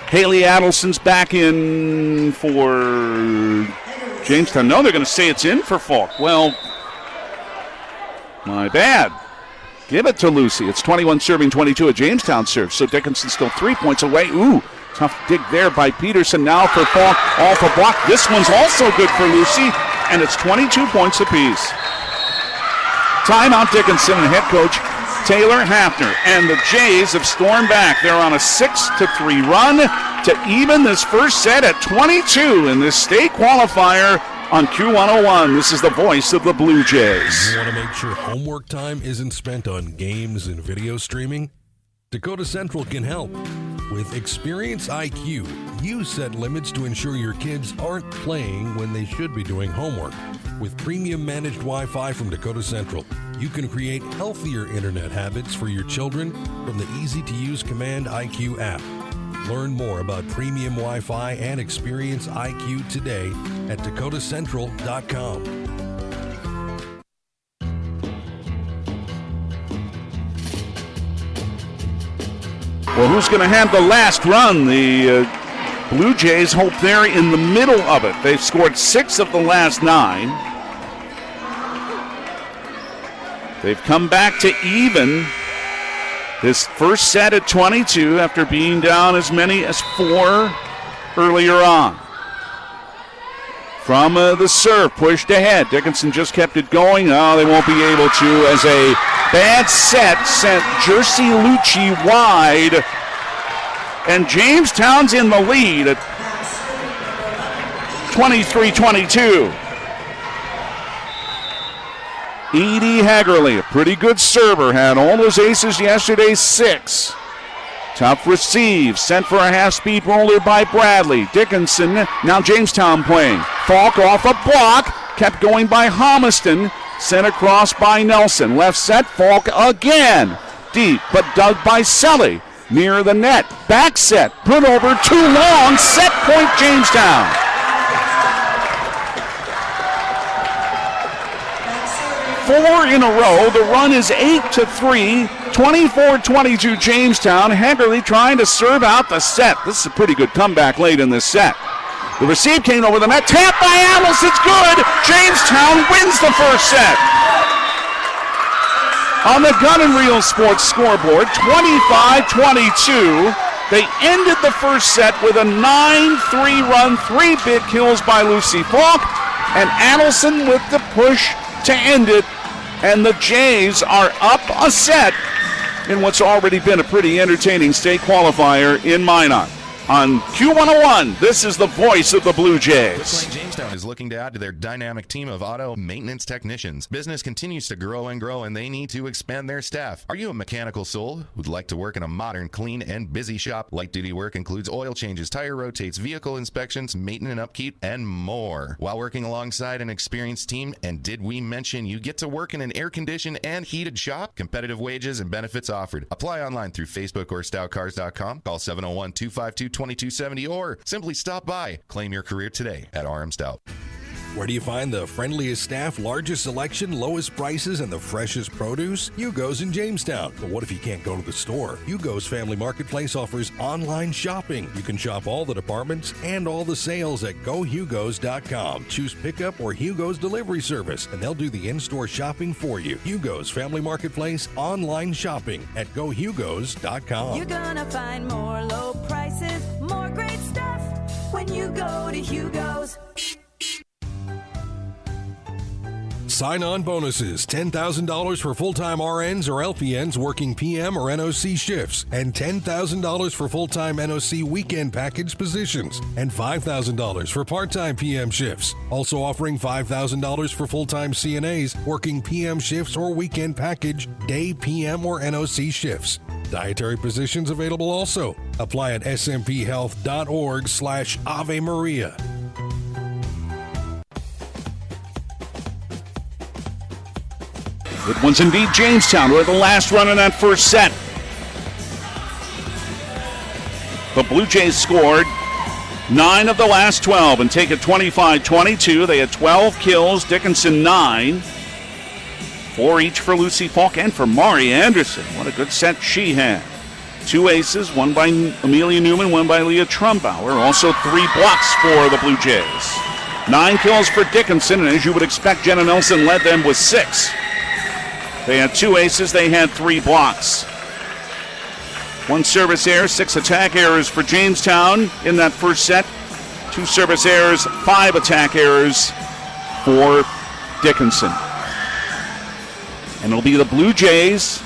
Haley Adelson's back in for Jamestown. No, they're going to say it's in for Falk. Well, my bad. Give it to Lucy. It's 21 serving 22 at Jamestown serves. So Dickinson still 3 points away. Tough dig there by Peterson. Now for Falk off a block. This one's also good for Lucy, and it's 22 points apiece. Timeout Dickinson and head coach Taylor Hafner. And the Jays have stormed back. They're on a 6-3 run to even this first set at 22 in this state qualifier. On Q101, this is the voice of the Blue Jays. You want to make sure homework time isn't spent on games and video streaming? Dakota Central can help. With Experience IQ, you set limits to ensure your kids aren't playing when they should be doing homework. With premium managed Wi-Fi from Dakota Central, you can create healthier internet habits for your children from the easy-to-use Command IQ app. Learn more about premium Wi-Fi and Experience IQ today at dakotacentral.com. Well, who's going to have the last run? The Blue Jays hope they're in the middle of it. They've scored 6 of the last 9. They've come back to even this first set at 22 after being down as many as 4 earlier on. From the serve, pushed ahead. Dickinson just kept it going. Oh, they won't be able to, as a bad set sent Jersey Lucci wide. And Jamestown's in the lead at 23-22. Edie Hegerly, a pretty good server, had all those aces yesterday, 6. Tough receive, sent for a half-speed roller by Bradley. Dickinson, now Jamestown playing. Falk off a block, kept going by Homiston, sent across by Nelson. Left set, Falk again. Deep, but dug by Selly. Near the net, back set, put over too long, set point Jamestown. Four in a row. The run is 8-3, 24-22 Jamestown. Hegerly trying to serve out the set. This is a pretty good comeback late in this set. The receive came over the net. Tap by Alice. It's good. Jamestown wins the first set. On the Gun and Reel Sports scoreboard, 25-22. They ended the first set with a 9-3 run, 3 big kills by Lucy Falk, and Adelson with the push to end it. And the Jays are up a set in what's already been a pretty entertaining state qualifier in Minot. On Q101, this is the voice of the Blue Jays. Jamestown is looking to add to their dynamic team of auto maintenance technicians. Business continues to grow and grow, and they need to expand their staff. Are you a mechanical soul who'd like to work in a modern, clean, and busy shop? Light duty work includes oil changes, tire rotates, vehicle inspections, maintenance and upkeep, and more. While working alongside an experienced team, and did we mention you get to work in an air-conditioned and heated shop? Competitive wages and benefits offered. Apply online through Facebook or stoutcars.com. Call 701-252-2270 or simply stop by. Claim your career today at RM Stout. Where do you find the friendliest staff, largest selection, lowest prices, and the freshest produce? Hugo's in Jamestown. But what if you can't go to the store? Hugo's Family Marketplace offers online shopping. You can shop all the departments and all the sales at GoHugos.com. Choose pickup or Hugo's delivery service, and they'll do the in-store shopping for you. Hugo's Family Marketplace online shopping at GoHugos.com. You're gonna find more low prices, more great stuff when you go to Hugo's. Sign-on bonuses, $10,000 for full-time RNs or LPNs working PM or NOC shifts, and $10,000 for full-time NOC weekend package positions, and $5,000 for part-time PM shifts. Also offering $5,000 for full-time CNAs working PM shifts or weekend package, day, PM, or NOC shifts. Dietary positions available also. Apply at smphealth.org/Ave Maria. It was indeed Jamestown with the last run in that first set. The Blue Jays scored 9 of the last 12 and take it 25-22. They had 12 kills, Dickinson 9. 4 each for Lucy Falk and for Mari Anderson. What a good set she had. 2 aces, one by Amelia Newman, one by Leah Trumbauer. Also 3 blocks for the Blue Jays. 9 kills for Dickinson, and as you would expect, Jenna Nelson led them with 6. They had 2 aces, they had 3 blocks. 1 service error, 6 attack errors for Jamestown in that first set. 2 service errors, 5 attack errors for Dickinson. And it'll be the Blue Jays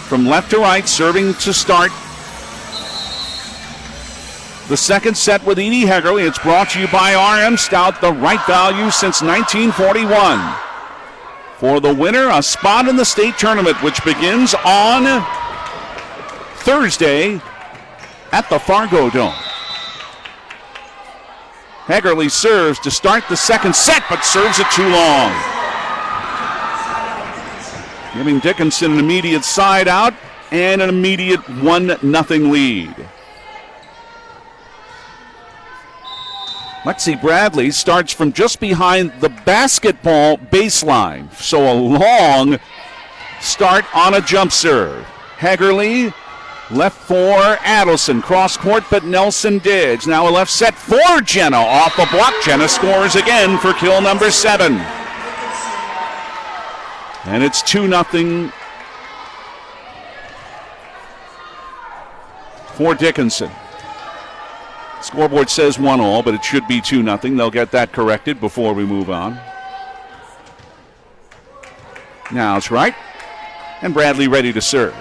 from left to right serving to start the second set with Edie Hegerly. It's brought to you by RM Stout, the right value since 1941. For the winner, a spot in the state tournament, which begins on Thursday at the Fargo Dome. Hegerly serves to start the second set, but serves it too long, giving Dickinson an immediate side out and an immediate 1-0 lead. Lexi Bradley starts from just behind the basketball baseline. So a long start on a jump serve. Hegerly left for Adelson. Cross court, but Nelson digs. Now a left set for Jenna. Off the block, Jenna scores again for kill number 7. And it's 2-0 for Dickinson. Scoreboard says 1-1, but it should be 2-0. They'll get that corrected before we move on. Now it's right. And Bradley ready to serve.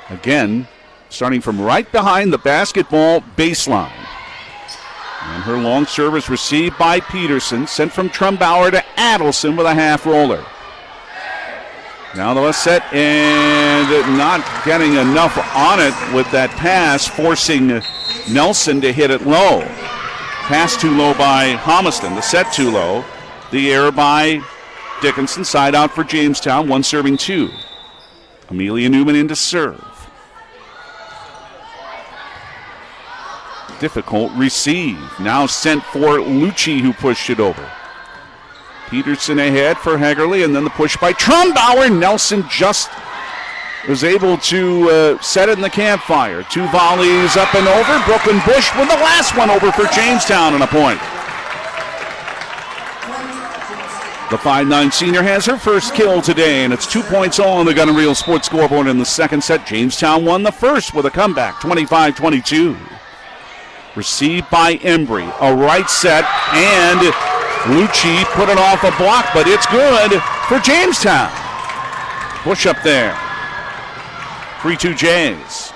Again, starting from right behind the basketball baseline. And her long service received by Peterson, sent from Trumbauer to Adelson with a half roller. Now the left set, and not getting enough on it with that pass, forcing Nelson to hit it low. Pass too low by Homiston, the set too low. The error by Dickinson, side out for Jamestown, 1 serving 2. Amelia Newman in to serve. Difficult receive. Now sent for Lucci, who pushed it over. Peterson ahead for Hegerly, and then the push by Trumbauer. Nelson just was able to set it in the campfire. 2 volleys up and over. Brooklyn Bush with the last one over for Jamestown and a point. The 5'9" senior has her first kill today, and it's 2 points all on the Gun and Reel Sports scoreboard in the second set. Jamestown won the first with a comeback, 25-22. Received by Embry. A right set, and Lucci put it off a block, but it's good for Jamestown. Push up there. 3-2 Jays.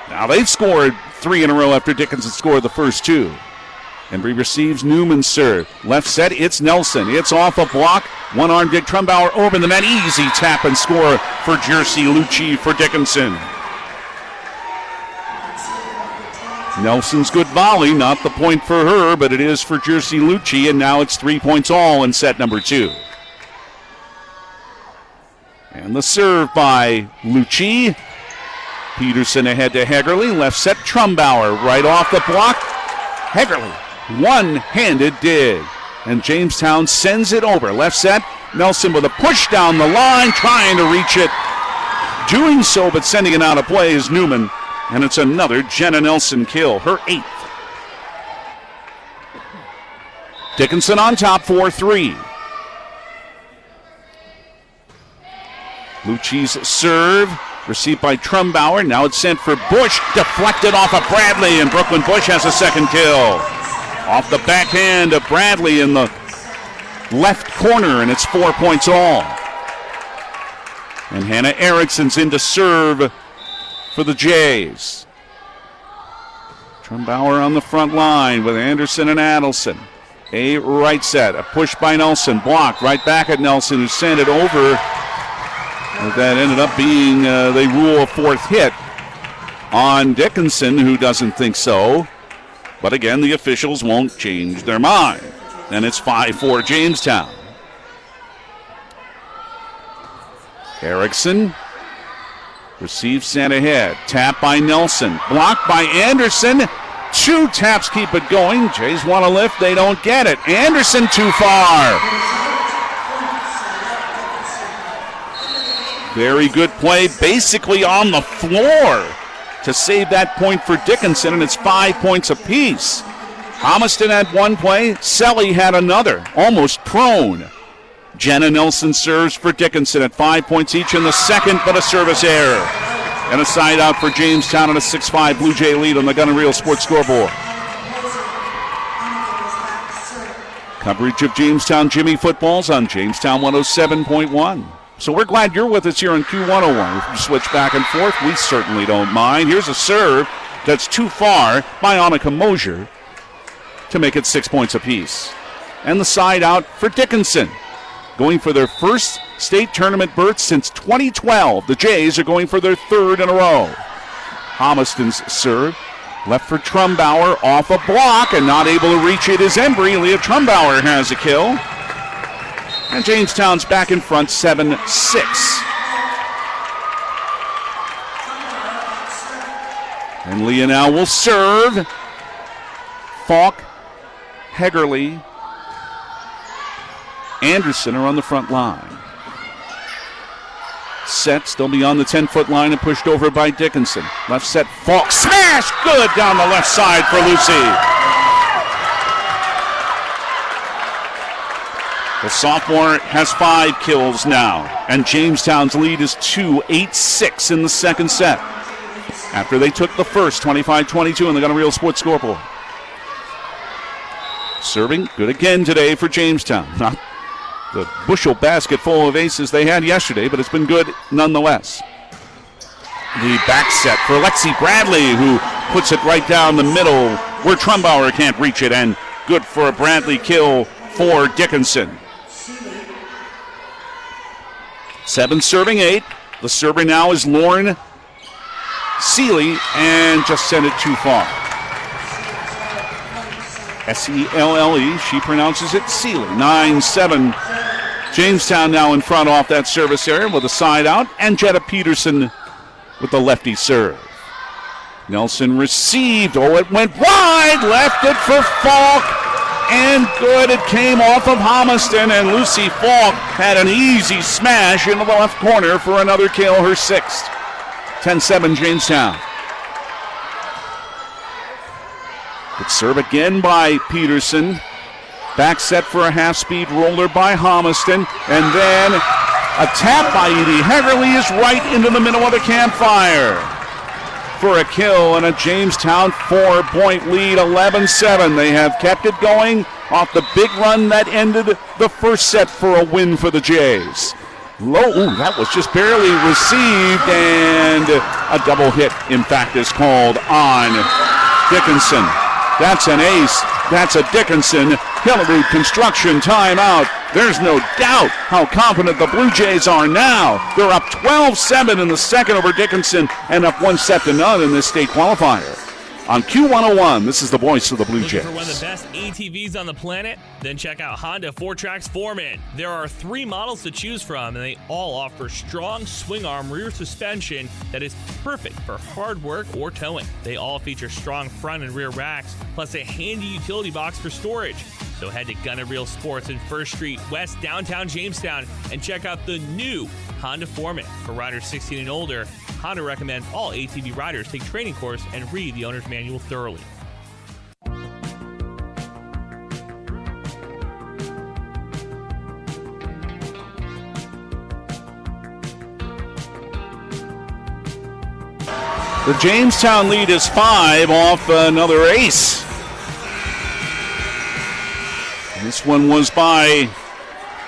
Now they've scored 3 in a row after Dickinson scored the first 2. Embry receives Newman's serve. Left set, it's Nelson. It's off a block. One-armed Dick Trumbauer over the net. Easy tap and score for Jersey Lucci for Dickinson. Nelson's good volley, not the point for her, but it is for Jersey Lucci, and now it's 3 points all in set number 2. And the serve by Lucci. Peterson ahead to Hegerly. Left set, Trumbauer right off the block. Hegerly, one-handed dig. And Jamestown sends it over. Left set, Nelson with a push down the line, trying to reach it. Doing so, but sending it out of play is Newman. And it's another Jenna Nelson kill, her 8th. Dickinson on top, 4-3. Lucci's serve, received by Trumbauer. Now it's sent for Bush, deflected off of Bradley, and Brooklyn Bush has a second kill. Off the backhand of Bradley in the left corner, and it's 4 points all. And Hannah Erickson's in to serve for the Jays. Trumbauer on the front line with Anderson and Adelson. A right set, a push by Nelson, blocked right back at Nelson, who sent it over. That ended up being, they rule a 4th hit on Dickinson, who doesn't think so. But again, the officials won't change their mind. And it's 5-4 Jamestown. Erickson receives sent ahead. Tap by Nelson. Blocked by Anderson. 2 taps keep it going. Jays want to lift. They don't get it. Anderson too far. Very good play, basically on the floor to save that point for Dickinson, and it's 5 points apiece. Homiston had one play. Selly had another, almost prone. Jenna Nelson serves for Dickinson at 5 points each in the second, but a service error. And a side out for Jamestown and a 6-5 Blue Jay lead on the Gun and Reel Sports scoreboard. Coverage of Jamestown Jimmy footballs on Jamestown 107.1. So we're glad you're with us here on Q101. If you switch back and forth, we certainly don't mind. Here's a serve that's too far by Annika Mosier to make it 6 points apiece. And the side out for Dickinson. Going for their first state tournament berth since 2012. The Jays are going for their 3rd in a row. Homiston's serve. Left for Trumbauer, off a block, and not able to reach it is Embry. Leah Trumbauer has a kill. And Jamestown's back in front, 7-6. And Leah now will serve. Falk, Hegerly, Anderson are on the front line. Set still beyond the 10-foot line and pushed over by Dickinson. Left set, Falk, smash! Good down the left side for Lucy. The sophomore has 5 kills now, and Jamestown's lead is 8-6 in the second set. After they took the first, 25-22 in the Gun and Reel Sports scoreboard. Serving good again today for Jamestown. Not the bushel basket full of aces they had yesterday, but it's been good nonetheless. The back set for Lexi Bradley, who puts it right down the middle where Trumbauer can't reach it, and good for a Bradley kill for Dickinson. 7 serving 8. The server now is Lauren Seeley, and just sent it too far. S-E-L-L-E, she pronounces it Seeley. 9-7. Jamestown now in front off that service area with a side out, and Jetta Peterson with the lefty serve. Nelson received. Oh, it went wide. Left it for Falk. And good. It came off of Homiston, and Lucy Falk had an easy smash into the left corner for another kill, her 6th. 10-7 Jamestown. Good serve again by Peterson. Back set for a half-speed roller by Homiston. And then a tap by Edie Hegerly is right into the middle of the campfire for a kill and a Jamestown 4-point lead, 11-7. They have kept it going off the big run that ended the first set for a win for the Jays. That was just barely received, and a double hit, in fact, is called on Dickinson. That's an ace. That's a Dickinson. Hillerud Construction timeout. There's no doubt how confident the Blue Jays are now. They're up 12-7 in the second over Dickinson and up 1-0 in this state qualifier. On Q101, this is the voice of the Blue Jays. For one of the best ATVs on the planet? Then check out Honda 4Trax Foreman. There are 3 models to choose from, and they all offer strong swing arm rear suspension that is perfect for hard work or towing. They all feature strong front and rear racks, plus a handy utility box for storage. So head to Gun & Reel Sports in 1st Street West, downtown Jamestown, and check out the new Honda Foreman. For riders 16 and older, Honda recommends all ATV riders take training course and read the owner's manual thoroughly. The Jamestown lead is 5 off another ace. This one was by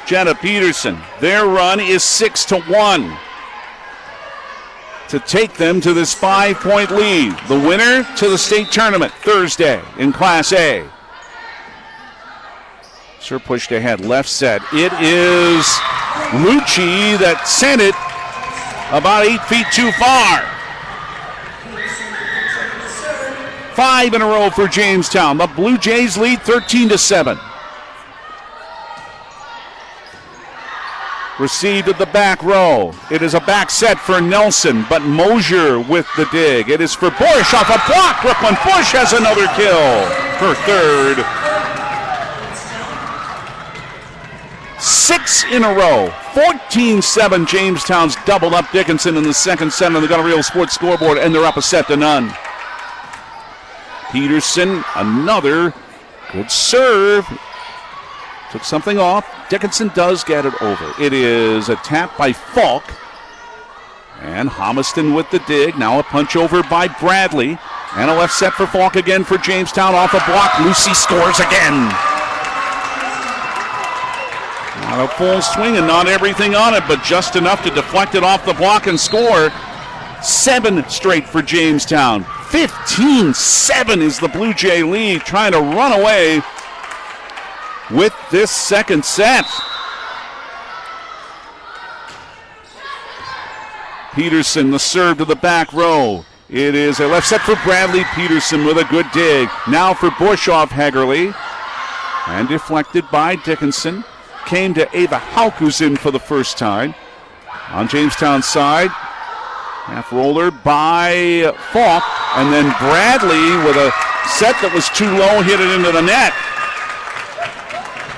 Jenna Peterson. Their run is 6-1 to take them to this 5-point lead. The winner to the state tournament Thursday in Class A. Sir pushed ahead, left set. It is Lucci that sent it about 8 feet too far. 5 in a row for Jamestown. The Blue Jays lead 13-7. Received at the back row. It is a back set for Nelson, but Mosier with the dig. It is for Bush off a block. Brooklyn Bush has another kill. Her third. 6 in a row. 14-7. Jamestown's doubled up Dickinson in the second set on the Gun & Reel Sports scoreboard, and they're up 1-0. Peterson, another good serve. Took something off. Dickinson does get it over. It is a tap by Falk. And Homiston with the dig. Now a punch over by Bradley. And a left set for Falk again for Jamestown off a block. Lucy scores again. Not a full swing and not everything on it, but just enough to deflect it off the block and score. 7 straight for Jamestown. 15-7 is the Blue Jay lead, trying to run away with this second set. Peterson, the serve to the back row. It is a left set for Bradley. Peterson with a good dig. Now for Bush off Hegerly. And deflected by Dickinson. Came to Ava Hauk, who's in for the first time. On Jamestown's side, half roller by Falk. And then Bradley with a set that was too low, hit it into the net.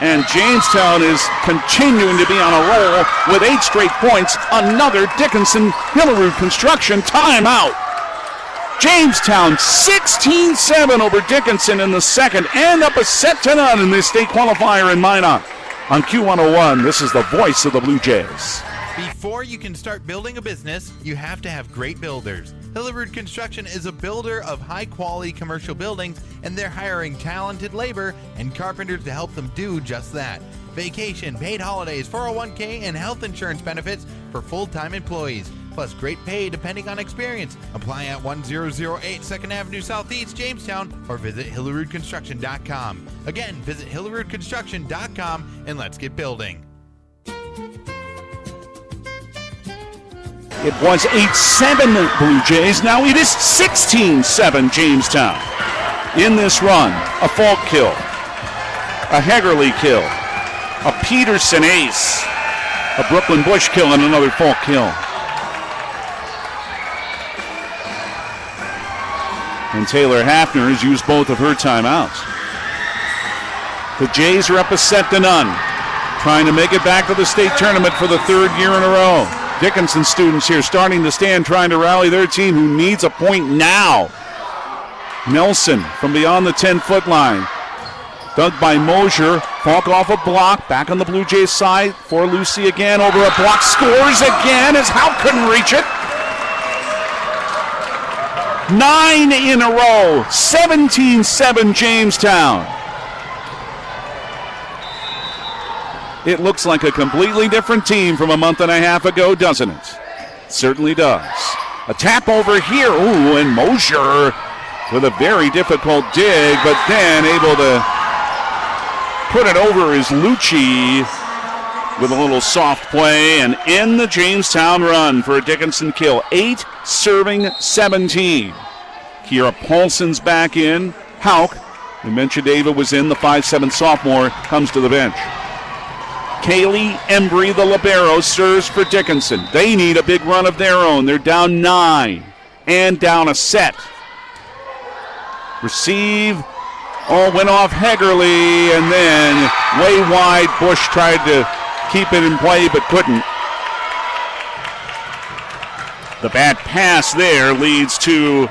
And Jamestown is continuing to be on a roll with 8 straight points. Another Dickinson Hillerud Construction timeout. Jamestown 16-7 over Dickinson in the second, and up 1-0 in this state qualifier in Minot. On Q101, this is the voice of the Blue Jays. Before you can start building a business, you have to have great builders. Hillerud Construction is a builder of high-quality commercial buildings, and they're hiring talented labor and carpenters to help them do just that. Vacation, paid holidays, 401k, and health insurance benefits for full-time employees, plus great pay depending on experience. Apply at 1008 2nd Avenue Southeast, Jamestown, or visit HillerudConstruction.com. Again, visit HillerudConstruction.com, and let's get building. It was 8-7 Blue Jays. Now it is 16-7 Jamestown. In this run, a Falk kill, a Hegerly kill, a Peterson ace, a Brooklyn Bush kill, and another Falk kill. And Taylor Hafner has used both of her timeouts. The Jays are up 1-0, trying to make it back to the state tournament for the 3rd year in a row. Dickinson students here starting to stand, trying to rally their team who needs a point now. Nelson from beyond the 10-foot line. Dug by Mosier. Falk off a block. Back on the Blue Jays side for Lucy again. Over a block. Scores again as Houck couldn't reach it. 9 in a row. 17-7 Jamestown. It looks like a completely different team from a month and a half ago, doesn't it? Certainly does. A tap over here. Ooh, and Mosier with a very difficult dig, but then able to put it over is Lucci with a little soft play and end the Jamestown run for a Dickinson kill. 8 serving 17. Kiera Paulson's back in. Houck, we mentioned Ava was in, the 5'7" sophomore, comes to the bench. Kaylee Embry, the libero, serves for Dickinson. They need a big run of their own. They're down 9 and down a set. Receive. Oh, went off Hegerly, and then way wide. Bush tried to keep it in play, but couldn't. The bad pass there leads to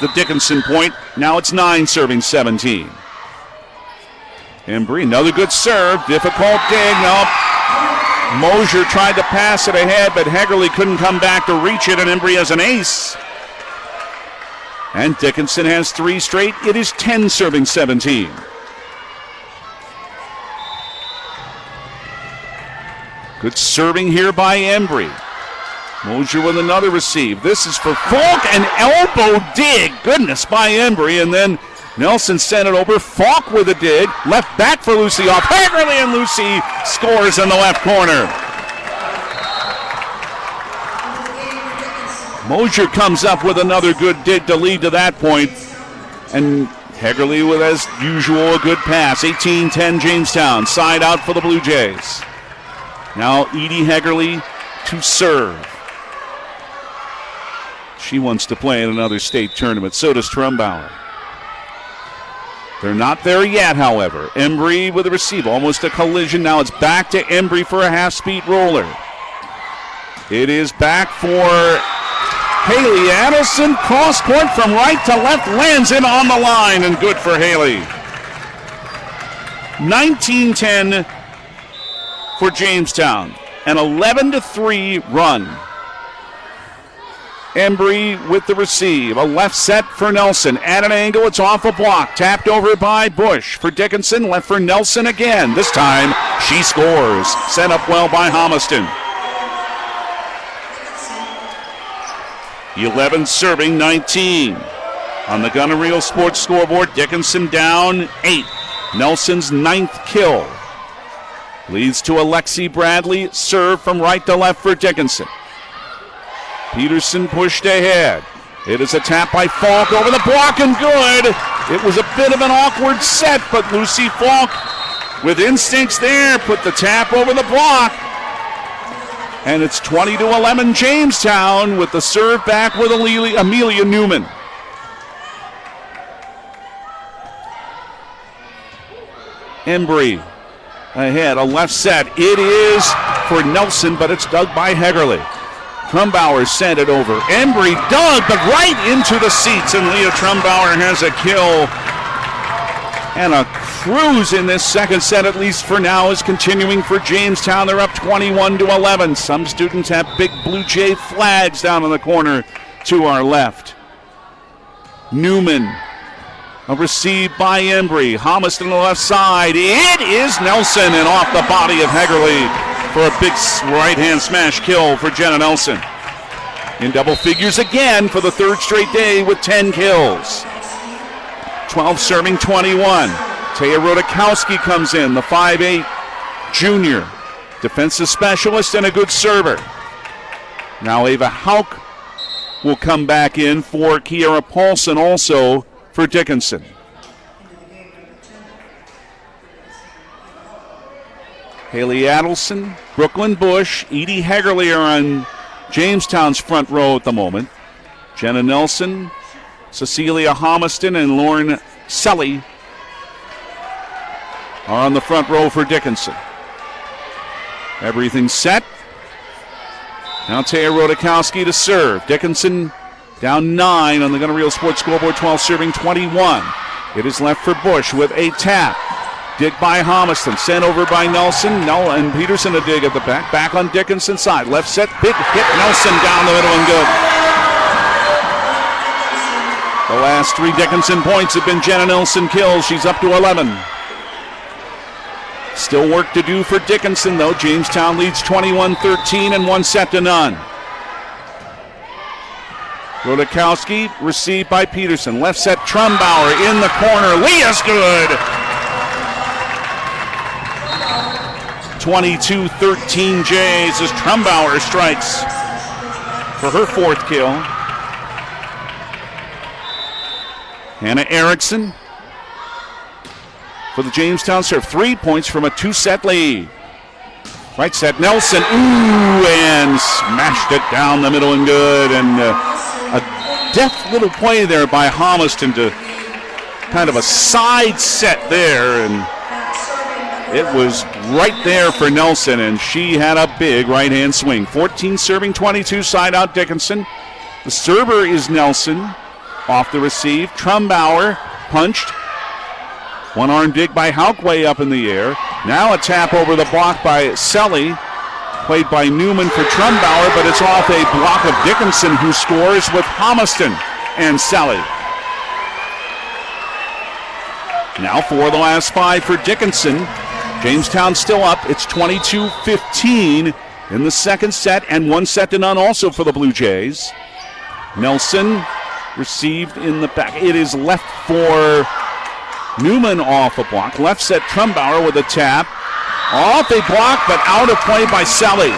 the Dickinson point. Now it's 9 serving 17. Embry, another good serve. Difficult dig. Nope. Mosier tried to pass it ahead, but Hegerly couldn't come back to reach it, and Embry has an ace. And Dickinson has 3 straight. It is 10 serving 17. Good serving here by Embry. Mosier with another receive. This is for Falk, an elbow dig. Goodness, by Embry. And then Nelson sent it over. Falk with a dig. Left back for Lucy off. Hegerly, and Lucy scores in the left corner. Mosier comes up with another good dig to lead to that point. And Hegerly with, as usual, a good pass. 18-10 Jamestown. Side out for the Blue Jays. Now Edie Hegerly to serve. She wants to play in another state tournament. So does Trumbauer. They're not there yet, however. Embry with a receive. Almost a collision. Now it's back to Embry for a half-speed roller. It is back for Haley Adelson. Cross court from right to left. Lands it on the line, and good for Haley. 19-10 for Jamestown. An 11-3 run. Embry with the receive. A left set for Nelson. At an angle, it's off a block. Tapped over by Bush for Dickinson. Left for Nelson again. This time, she scores. Set up well by Homiston. 11 serving 19. On the Gunner Reel Sports scoreboard, Dickinson down 8. Nelson's 9th kill. Leads to Alexi Bradley. Serve from right to left for Dickinson. Peterson pushed ahead. It is a tap by Falk over the block, and good. It was a bit of an awkward set, but Lucy Falk, with instincts there, put the tap over the block. And it's 20-11 Jamestown with the serve back with Amelia Newman. Embry ahead, a left set. It is for Nelson, but it's dug by Hegerly. Trumbauer sent it over. Embry dug, but right into the seats, and Leah Trumbauer has a kill. And a cruise in this second set, at least for now, is continuing for Jamestown. They're up 21-11. Some students have big Blue Jay flags down in the corner to our left. Newman, a receive by Embry. Homiston on the left side. It is Nelson, and off the body of Hegerly for a big right-hand smash kill for Jenna Nelson. In double figures again for the 3rd straight day with 10 kills. 12 serving 21. Taya Rodakowski comes in, the 5'8" junior. Defensive specialist and a good server. Now Ava Houck will come back in for Kiera Paulson, also for Dickinson. Haley Adelson, Brooklyn Bush, Edie Hegerly are on Jamestown's front row at the moment. Jenna Nelson, Cecilia Homiston, and Lauren Sully are on the front row for Dickinson. Everything set. Now Taya Rodakowski to serve. Dickinson Down 9 on the Gunner Real Sports scoreboard, 12 serving 21. It is left for Bush with a tap. Dig by Homiston, sent over by Nelson. And Peterson a dig at the back. Back on Dickinson's side. Left set, big hit. Nelson down the middle and good. The last 3 Dickinson points have been Jenna Nelson kills. She's up to 11. Still work to do for Dickinson, though. Jamestown leads 21-13 and 1-0. Rodakowski received by Peterson. Left set, Trumbauer in the corner. Leah's good. 22-13 Jays as Trumbauer strikes for her 4th kill. Hannah Erickson for the Jamestown serve. 3 points from a 2-set lead. Right set, Nelson, and smashed it down the middle and good. And a deft little play there by Homiston to kind of a side set there. And it was right there for Nelson, and she had a big right-hand swing. 14 serving, 22 side out Dickinson. The server is Nelson. Off the receive, Trumbauer punched. One-arm dig by Hauk way up in the air. Now a tap over the block by Selly. Played by Newman for Trumbauer, but it's off a block of Dickinson, who scores with Homiston and Selly. Now for the last 5 for Dickinson. Jamestown still up. It's 22-15 in the second set, and 1-0 also for the Blue Jays. Nelson received in the back. It is left for Newman off a block. Left set, Trumbauer with a tap. Off a block, but out of play by Selly.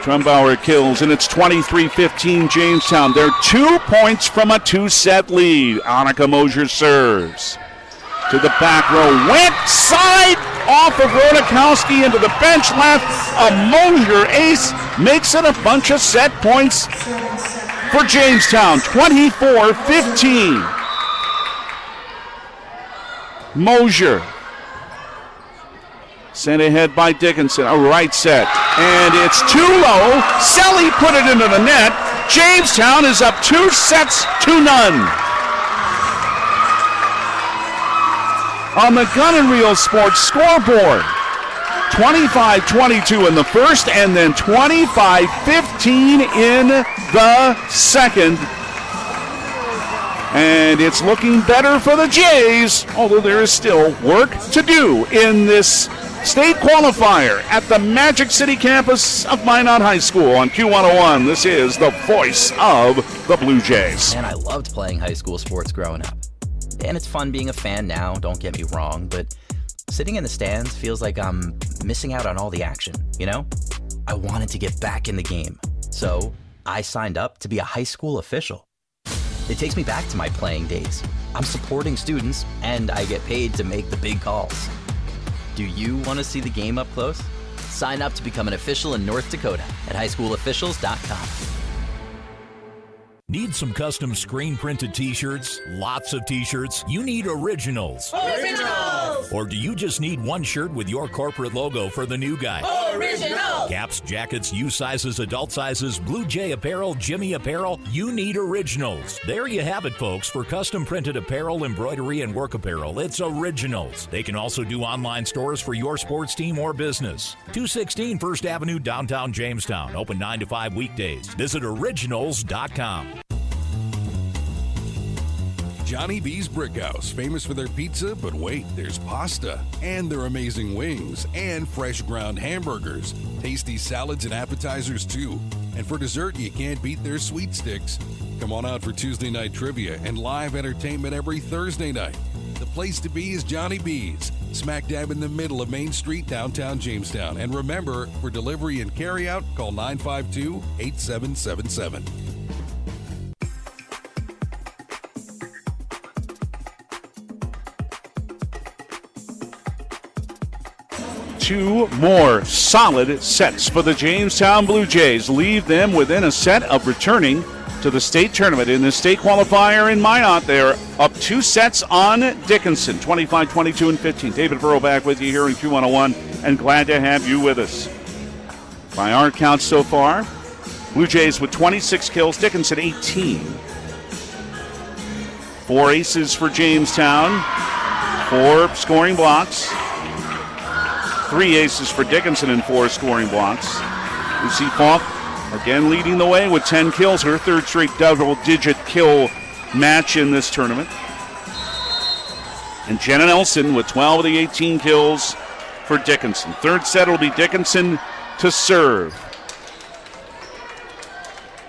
Trumbauer kills, and it's 23-15 Jamestown. They're 2 points from a 2-set lead. Annika Mosier serves. To the back row, went side off of Rodakowski into the bench left. A Mosier ace makes it a bunch of set points for Jamestown. 24-15. Mosier sent ahead by Dickinson. A right set, and it's too low. Selly put it into the net. Jamestown is up 2-0. On the Gun & Reel Sports scoreboard, 25-22 in the first, and then 25-15 in the second. And it's looking better for the Jays, although there is still work to do in this state qualifier at the Magic City campus of Minot High School on Q101. This is the voice of the Blue Jays. And I loved playing high school sports growing up. And it's fun being a fan now, don't get me wrong, but sitting in the stands feels like I'm missing out on all the action, you know? I wanted to get back in the game, so I signed up to be a high school official. It takes me back to my playing days. I'm supporting students, and I get paid to make the big calls. Do you want to see the game up close? Sign up to become an official in North Dakota at highschoolofficials.com. Need some custom screen printed t-shirts? Lots of t-shirts? You need originals. Originals! Or do you just need one shirt with your corporate logo for the new guy? Original! Caps, jackets, U sizes, adult sizes, Blue Jay apparel, Jimmy apparel. You need originals. There you have it, folks. For custom printed apparel, embroidery, and work apparel, it's Originals. They can also do online stores for your sports team or business. 216 First Avenue, downtown Jamestown. Open 9 to 5 weekdays. Visit originals.com. Johnny B's Brickhouse, famous for their pizza, but wait, there's pasta, and their amazing wings, and fresh ground hamburgers, tasty salads and appetizers too. And for dessert, you can't beat their sweet sticks. Come on out for Tuesday night trivia and live entertainment every Thursday night. The place to be is Johnny B's, smack dab in the middle of Main Street, downtown Jamestown. And remember, for delivery and carryout, call 952-8777. Two more solid sets for the Jamestown Blue Jays leave them within a set of returning to the state tournament in the state qualifier in Minot. They're up 2 sets on Dickinson, 25-22 and 15. David Burrow back with you here in Q101, and glad to have you with us. By our count so far, Blue Jays with 26 kills, Dickinson 18. 4 aces for Jamestown, 4 scoring blocks. 3 aces for Dickinson and 4 scoring blocks. Lucy Falk again leading the way with 10 kills, her 3rd straight double-digit kill match in this tournament. And Jenna Nelson with 12 of the 18 kills for Dickinson. 3rd set will be Dickinson to serve.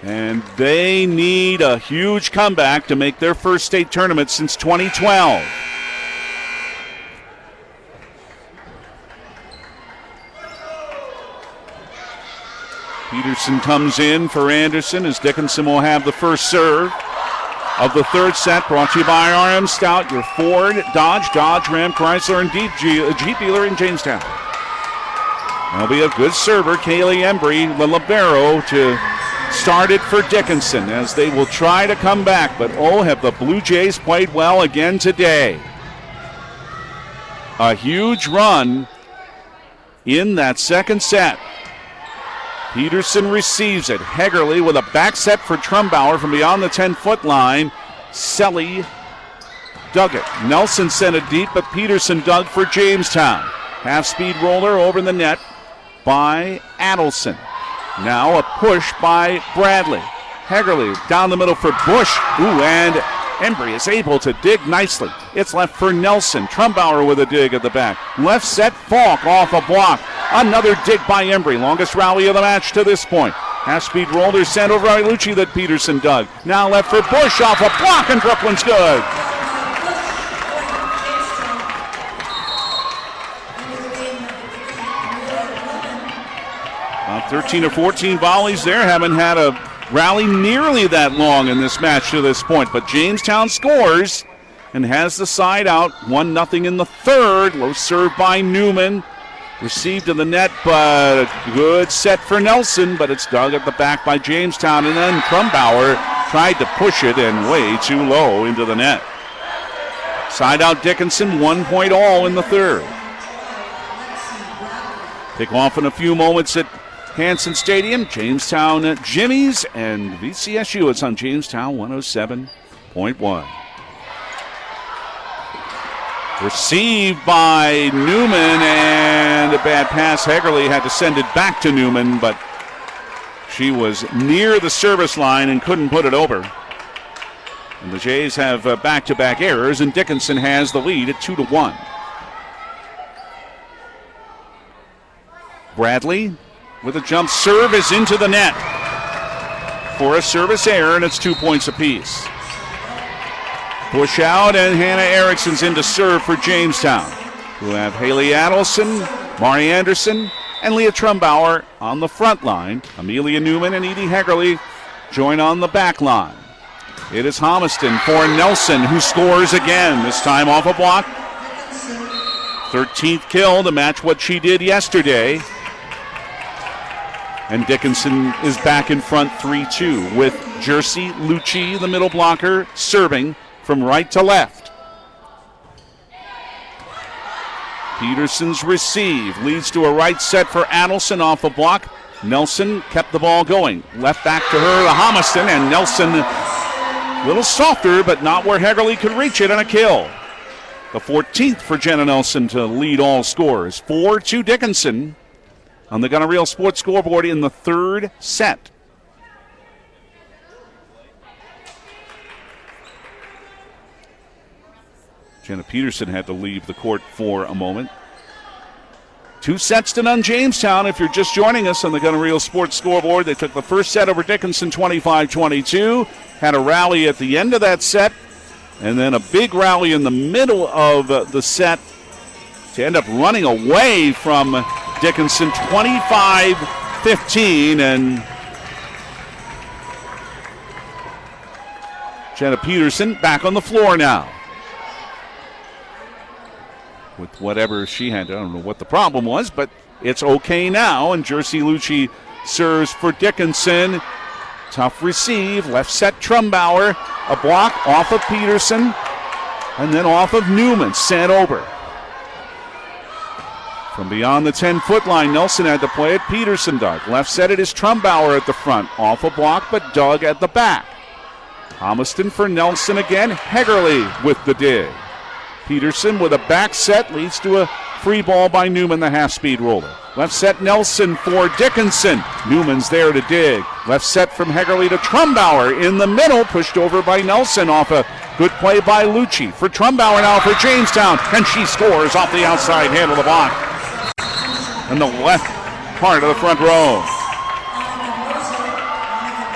And they need a huge comeback to make their first state tournament since 2012. Peterson comes in for Anderson as Dickinson will have the first serve of the 3rd set, brought to you by RM Stout, your Ford, Dodge, Ram, Chrysler, and Jeep dealer in Jamestown. That'll be a good server, Kaylee Embry, the libero, to start it for Dickinson as they will try to come back, but have the Blue Jays played well again today. A huge run in that 2nd set. Peterson receives it. Hegerly with a back set for Trumbauer from beyond the 10-foot line. Selly dug it. Nelson sent it deep, but Peterson dug for Jamestown. Half-speed roller over the net by Adelson. Now a push by Bradley. Hegerly down the middle for Bush. And Embry is able to dig nicely. It's left for Nelson. Trumbauer with a dig at the back. Left set, Falk off a block. Another dig by Embry. Longest rally of the match to this point. Half-speed roller sent over by Lucci that Peterson dug. Now left for Bush off a block, and Brooklyn's good. About 13 or 14 volleys there. Haven't had a rally nearly that long in this match to this point. But Jamestown scores and has the side out. 1-0 in the 3rd. Low serve by Newman. Received in the net, but a good set for Nelson, but it's dug at the back by Jamestown. And then Trumbauer tried to push it and way too low into the net. Side out Dickinson, 1 point all in the 3rd. Kick off in a few moments at Hanson Stadium. Jamestown Jimmy's and VCSU. It's on Jamestown 107.1. Received by Newman, and a bad pass. Hegerly had to send it back to Newman, but she was near the service line and couldn't put it over. And the Jays have back-to-back errors, and Dickinson has the lead at 2-1. Bradley with a jump serve is into the net for a service error, and it's 2 points apiece. Push out, and Hannah Erickson's in to serve for Jamestown, who have Haley Adelson, Mari Anderson, and Leah Trumbauer on the front line. Amelia Newman and Edie Hegerly join on the back line. It is Homiston for Nelson, who scores again, this time off a block. 13th kill to match what she did yesterday. And Dickinson is back in front 3-2 with Jersey Lucci, the middle blocker, serving from right to left. Peterson's receive leads to a right set for Adelson off a block. Nelson kept the ball going. Left back to her to Homiston, and Nelson a little softer, but not where Hegerly could reach it, and a kill. The 14th for Jenna Nelson to lead all scores. 4-2 Dickinson on the Gunner Real Sports scoreboard in the 3rd set. Jenna Peterson had to leave the court for a moment. 2-0 Jamestown. If you're just joining us on the Gunner Real Sports scoreboard, they took the first set over Dickinson 25-22. Had a rally at the end of that set, and then a big rally in the middle of the set to end up running away from Dickinson 25-15. And Jenna Peterson back on the floor now. With whatever she had, I don't know what the problem was, but it's okay now. And Jersey Lucci serves for Dickinson. Tough receive, left set Trumbauer, a block off of Peterson, and then off of Newman, sent over. From beyond the 10-foot line, Nelson had to play it, Peterson dug. Left set it is Trumbauer at the front, off a block, but dug at the back. Homiston for Nelson again, Hegerly with the dig. Peterson with a back set leads to a free ball by Newman, the half-speed roller. Left set Nelson for Dickinson. Newman's there to dig. Left set from Hegerly to Trumbauer in the middle, pushed over by Nelson off a good play by Lucci. For Trumbauer now for Jamestown, and she scores off the outside hand of the block. In the left part of the front row.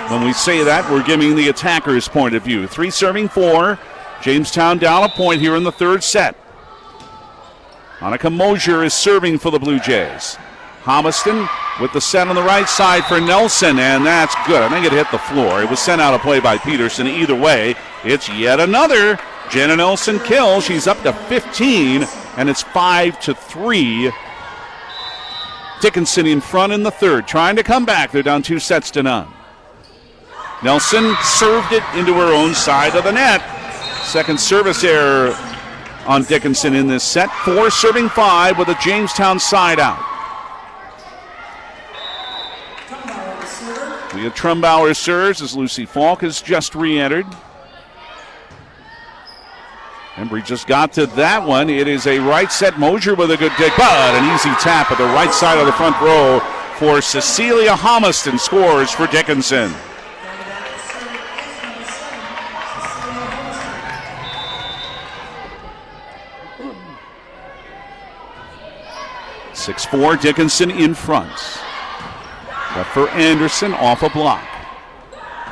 When we say that, we're giving the attacker's point of view. 3 serving 4. Jamestown down a point here in the third set. Annika Mosier is serving for the Blue Jays. Homiston with the set on the right side for Nelson, and that's good. I think it hit the floor. It was sent out of play by Peterson. Either way, it's yet another Jenna Nelson kill. She's up to 15, and it's 5-3. Dickinson in front in the third, trying to come back. They're down 2-0. Nelson served it into her own side of the net. Second service error on Dickinson in this set. 4 serving 5 with a Jamestown side out. Leah Trumbauer serves as Lucy Falk has just re-entered. Embry just got to that one. It is a right set. Mosier with a good dig, but an easy tap at the right side of the front row for Cecilia Homiston. Scores for Dickinson. (6-4) Dickinson in front. Left for Anderson, off a block.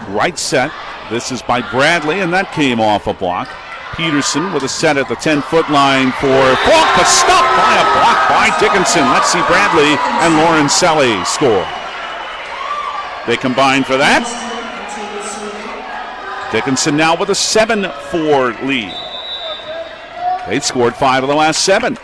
Right set. This is by Bradley, and that came off a block. Peterson with a set at the 10-foot line for Falk, but stopped by a block by Dickinson. Let's see Bradley and Lauren Selly score. They combine for that. Dickinson now with a 7-4 lead. They'd scored 5 of the last 7.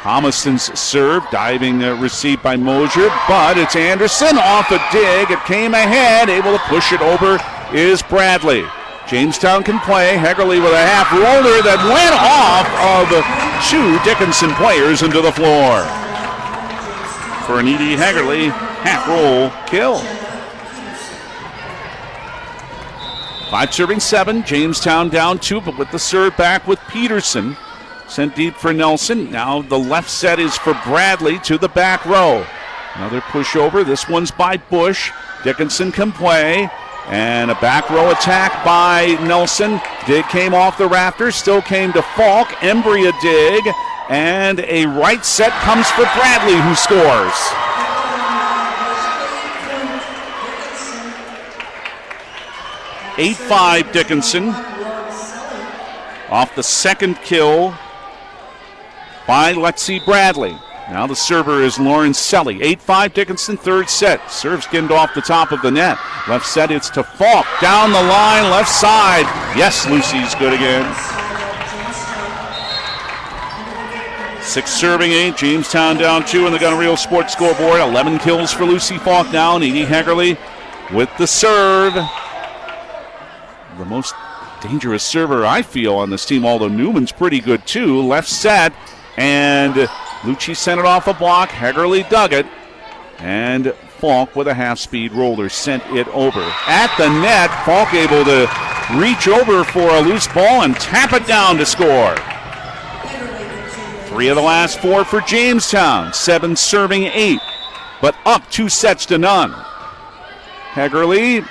Homiston's serve, diving receive by Mosier, but it's Anderson off a dig. It came ahead, able to push it over is Bradley. Jamestown can play. Hegerly with a half roller that went off of 2 Dickinson players into the floor. For an Edie Hegerly half roll kill. 5 serving 7. Jamestown down 2, but with the serve back with Peterson. Sent deep for Nelson. Now the left set is for Bradley to the back row. Another pushover. This one's by Bush. Dickinson can play. And a back row attack by Nelson. Dig came off the rafters. Still came to Falk. Embry a dig. And a right set comes for Bradley, who scores. (8-5) Dickinson. Off the second kill by Lexi Bradley. Now the server is Lauren Selly. 8-5 Dickinson, third set. Serve skinned off the top of the net. Left set, it's to Falk. Down the line, left side. Yes, Lucy's good again. 6 serving 8. Jamestown down 2 in the Gunnereal Sports scoreboard. 11 kills for Lucy Falk now. And Edie Hegerly with the serve. The most dangerous server I feel on this team, although Newman's pretty good too. Left set. And Lucci sent it off a block. Hegerly dug it. And Falk with a half-speed roller sent it over. At the net, Falk able to reach over for a loose ball and tap it down to score. 3 of the last 4 for Jamestown. 7 serving 8. But up 2-0. Hegerly,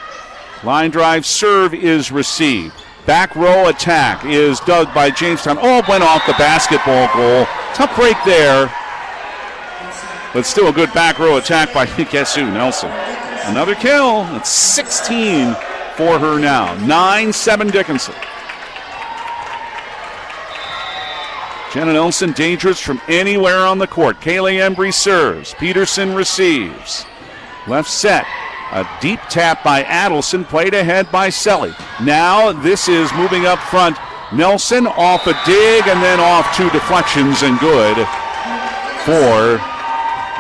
line drive serve is received. Back row attack is dug by Jamestown. Oh, went off the basketball goal. Tough break there. But still a good back row attack by guess who? Nelson. Another kill. It's 16 for her now. 9-7 Dickinson. Jenna Nelson dangerous from anywhere on the court. Kaylee Embry serves. Peterson receives. Left set. A deep tap by Adelson, played ahead by Selly. Now this is moving up front. Nelson off a dig and then off 2 deflections and good for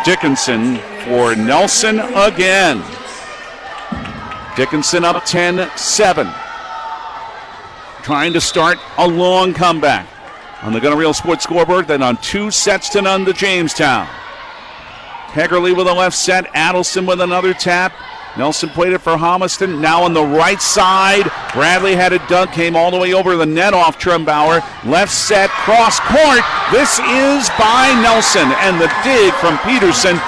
Dickinson for Nelson again. Dickinson up 10-7. Trying to start a long comeback on the Gunner Real Sports scoreboard, then on 2-0 to Jamestown. Hegerly with a left set, Adelson with another tap. Nelson played it for Homiston. Now on the right side, Bradley had it dug, came all the way over the net off Trumbauer. Left set, cross court. This is by Nelson, and the dig from Peterson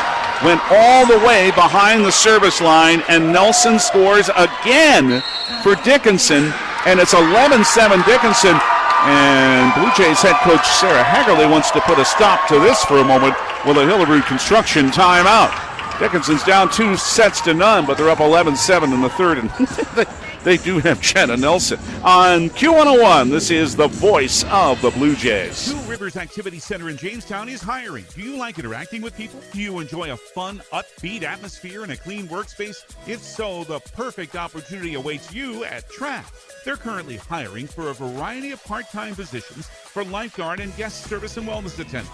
went all the way behind the service line, and Nelson scores again for Dickinson, and it's 11-7 Dickinson. And Blue Jays head coach Sarah Hegerly wants to put a stop to this for a moment with a Hillerud construction timeout. Dickinson's down 2-0, but they're up 11-7 in the third, and they do have Jenna Nelson. On Q101, this is the voice of the Blue Jays. Two Rivers Activity Center in Jamestown is hiring. Do you like interacting with people? Do you enjoy a fun, upbeat atmosphere and a clean workspace? If so, the perfect opportunity awaits you at Track. They're currently hiring for a variety of part-time positions for lifeguard and guest service and wellness attendants.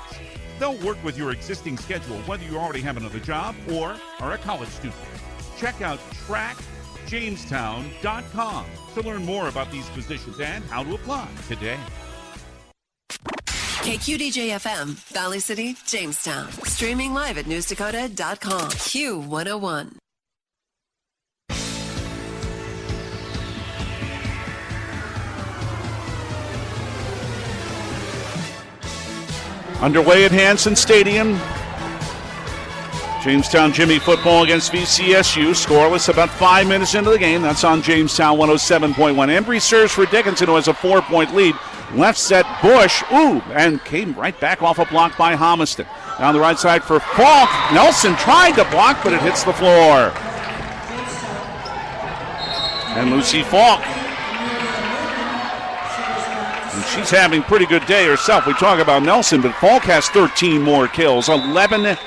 They'll work with your existing schedule, whether you already have another job or are a college student. Check out trackjamestown.com to learn more about these positions and how to apply today. KQDJ-FM, Valley City, Jamestown. Streaming live at newsdakota.com. Q101. Underway at Hanson Stadium. Jamestown Jimmy football against VCSU. Scoreless about 5 minutes into the game. That's on Jamestown 107.1. Embry serves for Dickinson, who has a 4-point lead. Left set, Bush, and came right back off a block by Homiston. Down the right side for Falk. Nelson tried to block, but it hits the floor. And Lucy Falk. And she's having a pretty good day herself. We talk about Nelson, but Falk has 13 more kills. 11-8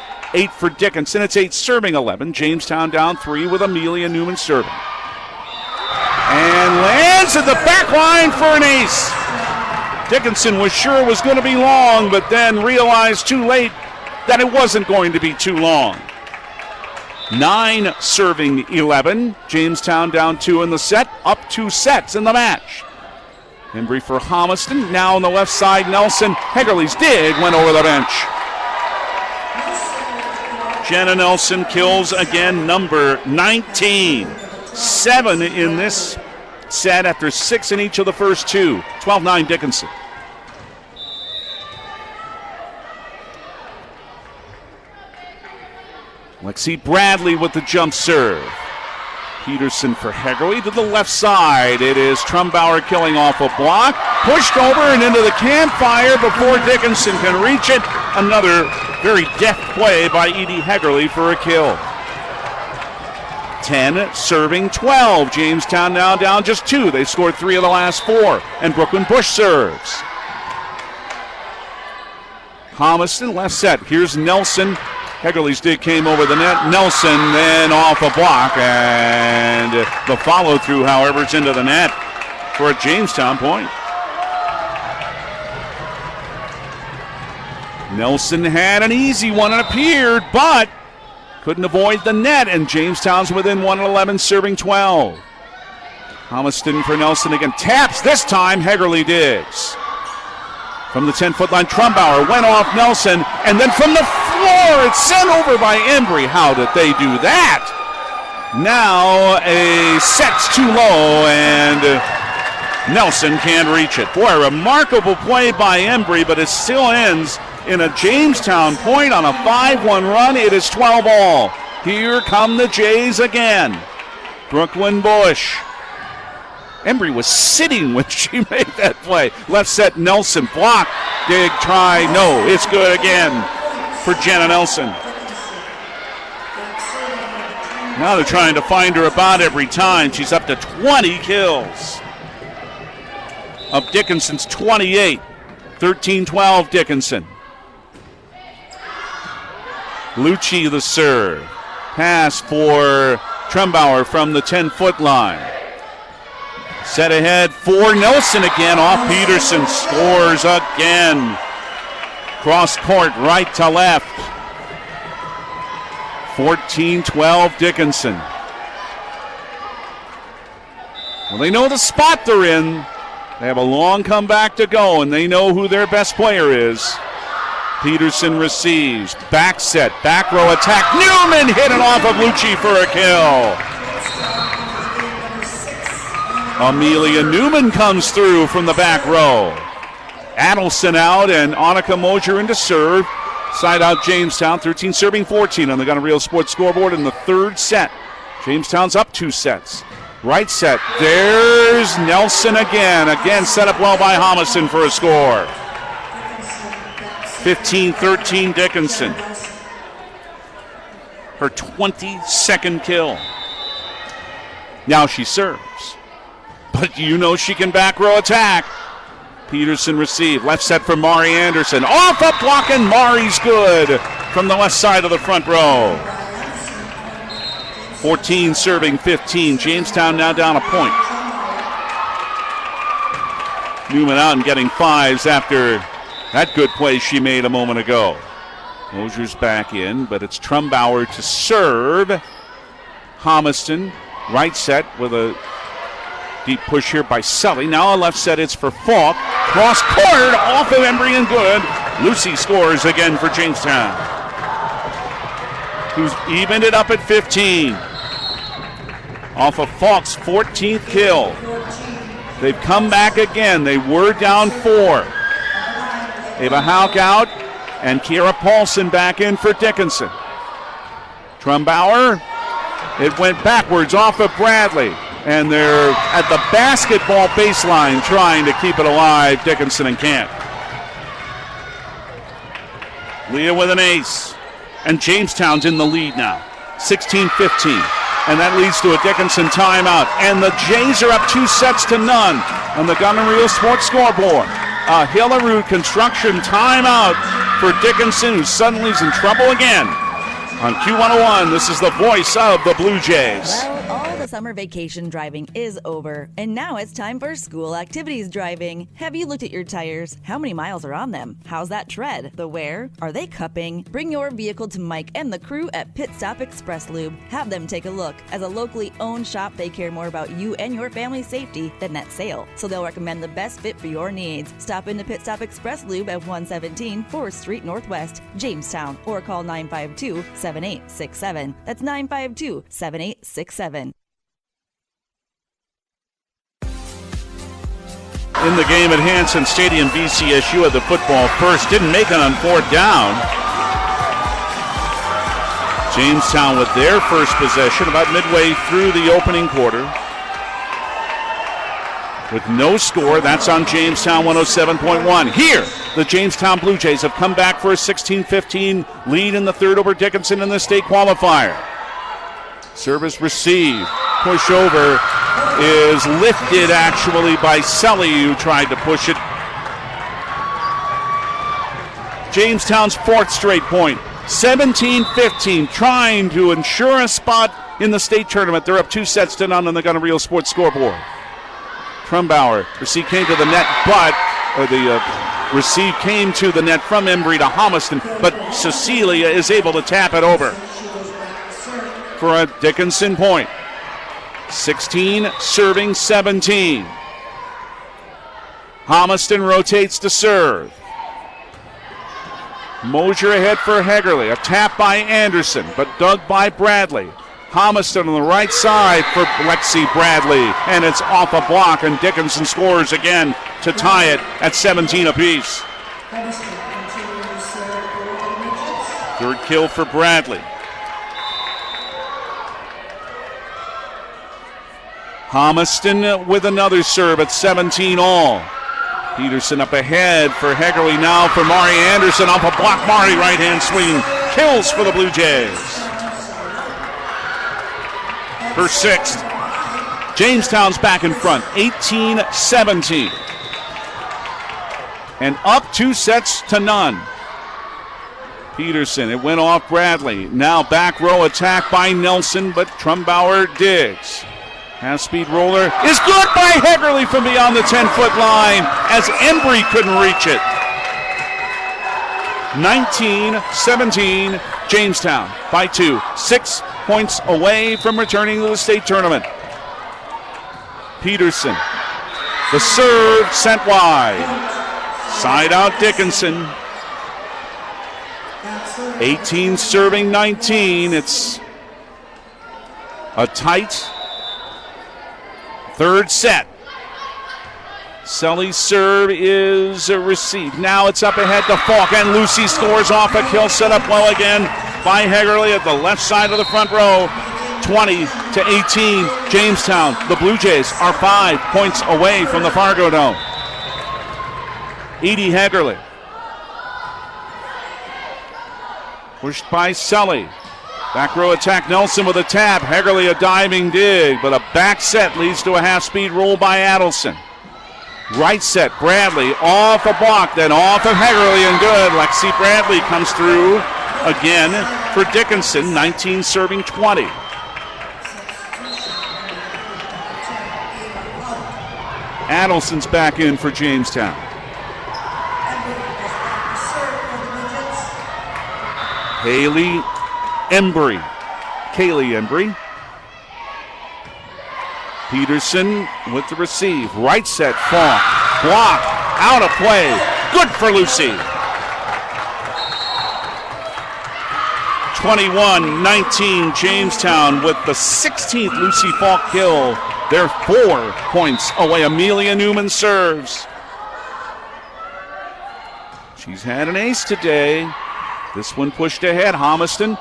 for Dickinson. It's 8 serving 11. Jamestown down 3 with Amelia Newman serving. And lands at the back line for an ace. Dickinson was sure it was going to be long, but then realized too late that it wasn't going to be too long. 9 serving 11. Jamestown down 2 in the set, up 2 sets in the match. Embry for Homiston. Now on the left side, Nelson. Hegerly's dig went over the bench. Jenna Nelson kills again, number 19. 7 in this set after 6 in each of the first 2. 12-9 Dickinson. Lexi Bradley with the jump serve. Peterson for Hegerly to the left side. It is Trumbauer killing off a block. Pushed over and into the campfire before Dickinson can reach it. Another very deft play by Edie Hegerly for a kill. 10 serving 12. Jamestown now down just 2. They scored 3 of the last 4. And Brooklyn Bush serves. Homiston left set. Here's Nelson. Hegerly's dig came over the net. Nelson then off a block, and the follow-through, however, is into the net for a Jamestown point. Nelson had an easy one, it appeared, but couldn't avoid the net, and Jamestown's within 1-11, serving 12. Homiston for Nelson again. Taps this time, Hegerly digs. From the 10-foot line, Trumbauer went off Nelson, and then from the floor, it's sent over by Embry. How did they do that? Now a set's too low, and Nelson can't reach it. Boy, a remarkable play by Embry, but it still ends in a Jamestown point on a 5-1 run. It is 12-all. Here come the Jays again. Brooklyn Bush. Embry was sitting when she made that play. Left set, Nelson. Block. Dig, try. No, it's good again for Jenna Nelson. Now they're trying to find her about every time. She's up to 20 kills. Of Dickinson's 28. 13-12 Dickinson. Lucci the serve. Pass for Trumbauer from the 10-foot line. Set ahead for Nelson again off Peterson. Scores again. Cross court right to left. 14-12 Dickinson. Well, they know the spot they're in. They have a long comeback to go, and they know who their best player is. Peterson receives. Back set. Back row attack. Newman hit it off of Lucci for a kill. Amelia Newman comes through from the back row. Adelson out and Annika Mosier into serve. Side out Jamestown. 13 serving 14 on the Goneril Sports scoreboard in the third set. Jamestown's up 2 sets. Right set. There's Nelson again. Again set up well by Homison for a score. 15-13 Dickinson. Her 22nd kill. Now she serves. But you know she can back row attack. Peterson receive. Left set for Mari Anderson. Off a block and Mari's good from the left side of the front row. 14 serving 15. Jamestown now down a point. Newman out and getting 5s after that good play she made a moment ago. Mosier's back in, but it's Trumbauer to serve. Homison, right set with a deep push here by Sully. Now a left set, it's for Falk. Cross court off of Embry and good. Lucy scores again for Jamestown, who's evened it up at 15. Off of Falk's 14th kill. They've come back again. They were down 4. Ava Hauk out, and Kiera Paulson back in for Dickinson. Trumbauer, it went backwards off of Bradley, and they're at the basketball baseline trying to keep it alive, Dickinson and Camp. Leah with an ace, and Jamestown's in the lead now, 16-15. And that leads to a Dickinson timeout. And the Jays are up 2 sets to none on the Goneril Sports scoreboard. A Hillerud construction timeout for Dickinson, who suddenly is in trouble again. On Q101, this is the voice of the Blue Jays. Well, all the summer vacation driving is over, and now it's time for school activities driving. Have you looked at your tires? How many miles are on them? How's that tread? The wear? Are they cupping? Bring your vehicle to Mike and the crew at Pit Stop Express Lube. Have them take a look. As a locally owned shop, they care more about you and your family's safety than that sale, so they'll recommend the best fit for your needs. Stop into Pit Stop Express Lube at 117 4th Street Northwest, Jamestown, or call 952-7867. That's 952-7867. In the game at Hanson Stadium, VCSU had the football first. Didn't make it on 4th down. Jamestown with their first possession about midway through the opening quarter. With no score, that's on Jamestown 107.1. Here, the Jamestown Blue Jays have come back for a 16-15 lead in the third over Dickinson in the state qualifier. Service received. Push over is lifted actually by Sully, who tried to push it. Jamestown's 4th straight point. 17-15, trying to ensure a spot in the state tournament. They're up 2 sets to none on the Goneril Sports scoreboard. Trumbauer, receive came to the net, but the receive came to the net from Embry to Homison, but Cecilia is able to tap it over for a Dickinson point. 16 serving 17. Homison rotates to serve. Mosier ahead for Hegerly. A tap by Anderson, but dug by Bradley. Homison on the right side for Lexi Bradley, and it's off a block, and Dickinson scores again to tie it at 17 apiece. 3rd kill for Bradley. Homison with another serve at 17 all. Peterson up ahead for Hegerly, now for Mari Anderson. Off a block, Mari right-hand swing. Kills for the Blue Jays. Her 6th. Jamestown's back in front, 18-17. And up 2 sets to none. Peterson, it went off Bradley. Now back row attack by Nelson, but Trumbauer digs. Half-speed roller is good by Hegerly from beyond the 10-foot line as Embry couldn't reach it. 19-17, Jamestown by 2. 6 points away from returning to the state tournament. Peterson. The serve sent wide. Side out Dickinson. 18 serving 19. It's a tight third set. Sully's serve is received. Now it's up ahead to Falk, and Lucy scores off a kill set up well again by Hegerly at the left side of the front row. 20-18, Jamestown. The Blue Jays are 5 points away from the Fargo Dome. Edie Hegerly. Pushed by Sully. Back row attack, Nelson with a tap. Hegerly a diving dig, but a back set leads to a half-speed roll by Adelson. Right set, Bradley off a block, then off of Hegerly and good. Lexi Bradley comes through again for Dickinson, 19 serving 20. Adelson's back in for Jamestown. Kaylee Embry. Peterson with the receive. Right set, Falk. Block. Out of play. Good for Lucy. 21-19 Jamestown with the 16th Lucy Falk kill. They're 4 points away. Amelia Newman serves. She's had an ace today. This one pushed ahead. Homiston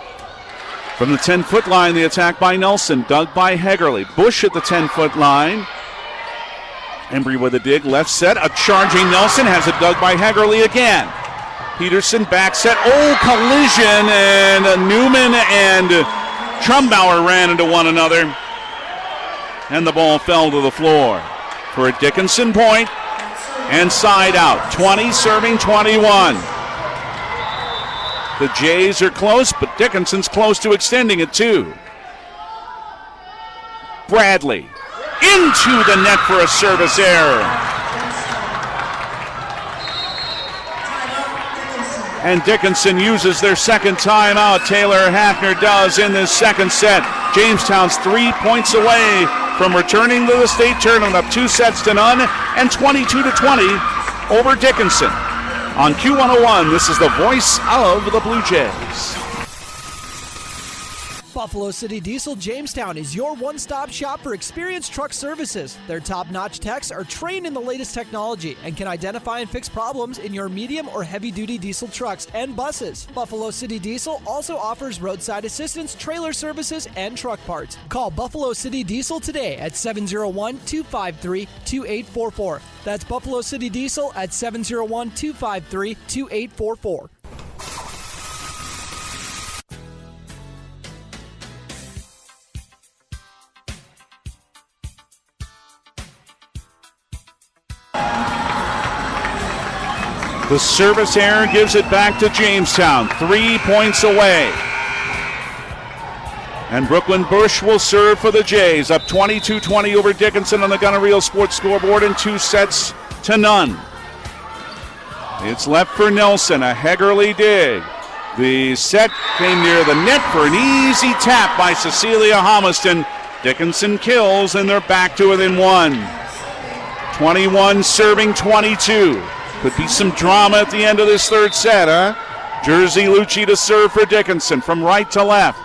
from the 10-foot line. The attack by Nelson. Dug by Hegerly. Bush at the 10-foot line. Embry with a dig. Left set. A charging Nelson has it dug by Hegerly again. Peterson back set. Oh, collision. And Newman and Trumbauer ran into one another. And the ball fell to the floor for a Dickinson point and side out. 20 serving 21. The Jays are close, but Dickinson's close to extending it too. Bradley into the net for a service error. And Dickinson uses their second timeout. Taylor Hafner does in this second set. Jamestown's 3 points away from returning to the state tournament, up 2-0 and 22-20 over Dickinson. On Q101, this is the voice of the Blue Jays. Buffalo City Diesel Jamestown is your one-stop shop for experienced truck services. Their top-notch techs are trained in the latest technology and can identify and fix problems in your medium or heavy-duty diesel trucks and buses. Buffalo City Diesel also offers roadside assistance, trailer services, and truck parts. Call Buffalo City Diesel today at 701-253-2844. That's Buffalo City Diesel at 701-253-2844. The service error gives it back to Jamestown, 3 points away. And Brooklyn Bush will serve for the Jays, up 22-20 over Dickinson on the Gunner Sports scoreboard in 2-0. It's left for Nelson, a Hegerly dig. The set came near the net for an easy tap by Cecilia Homiston. Dickinson kills, and they're back to within 1. 21 serving 22. Could be some drama at the end of this third set, huh? Jersey Lucci to serve for Dickinson from right to left.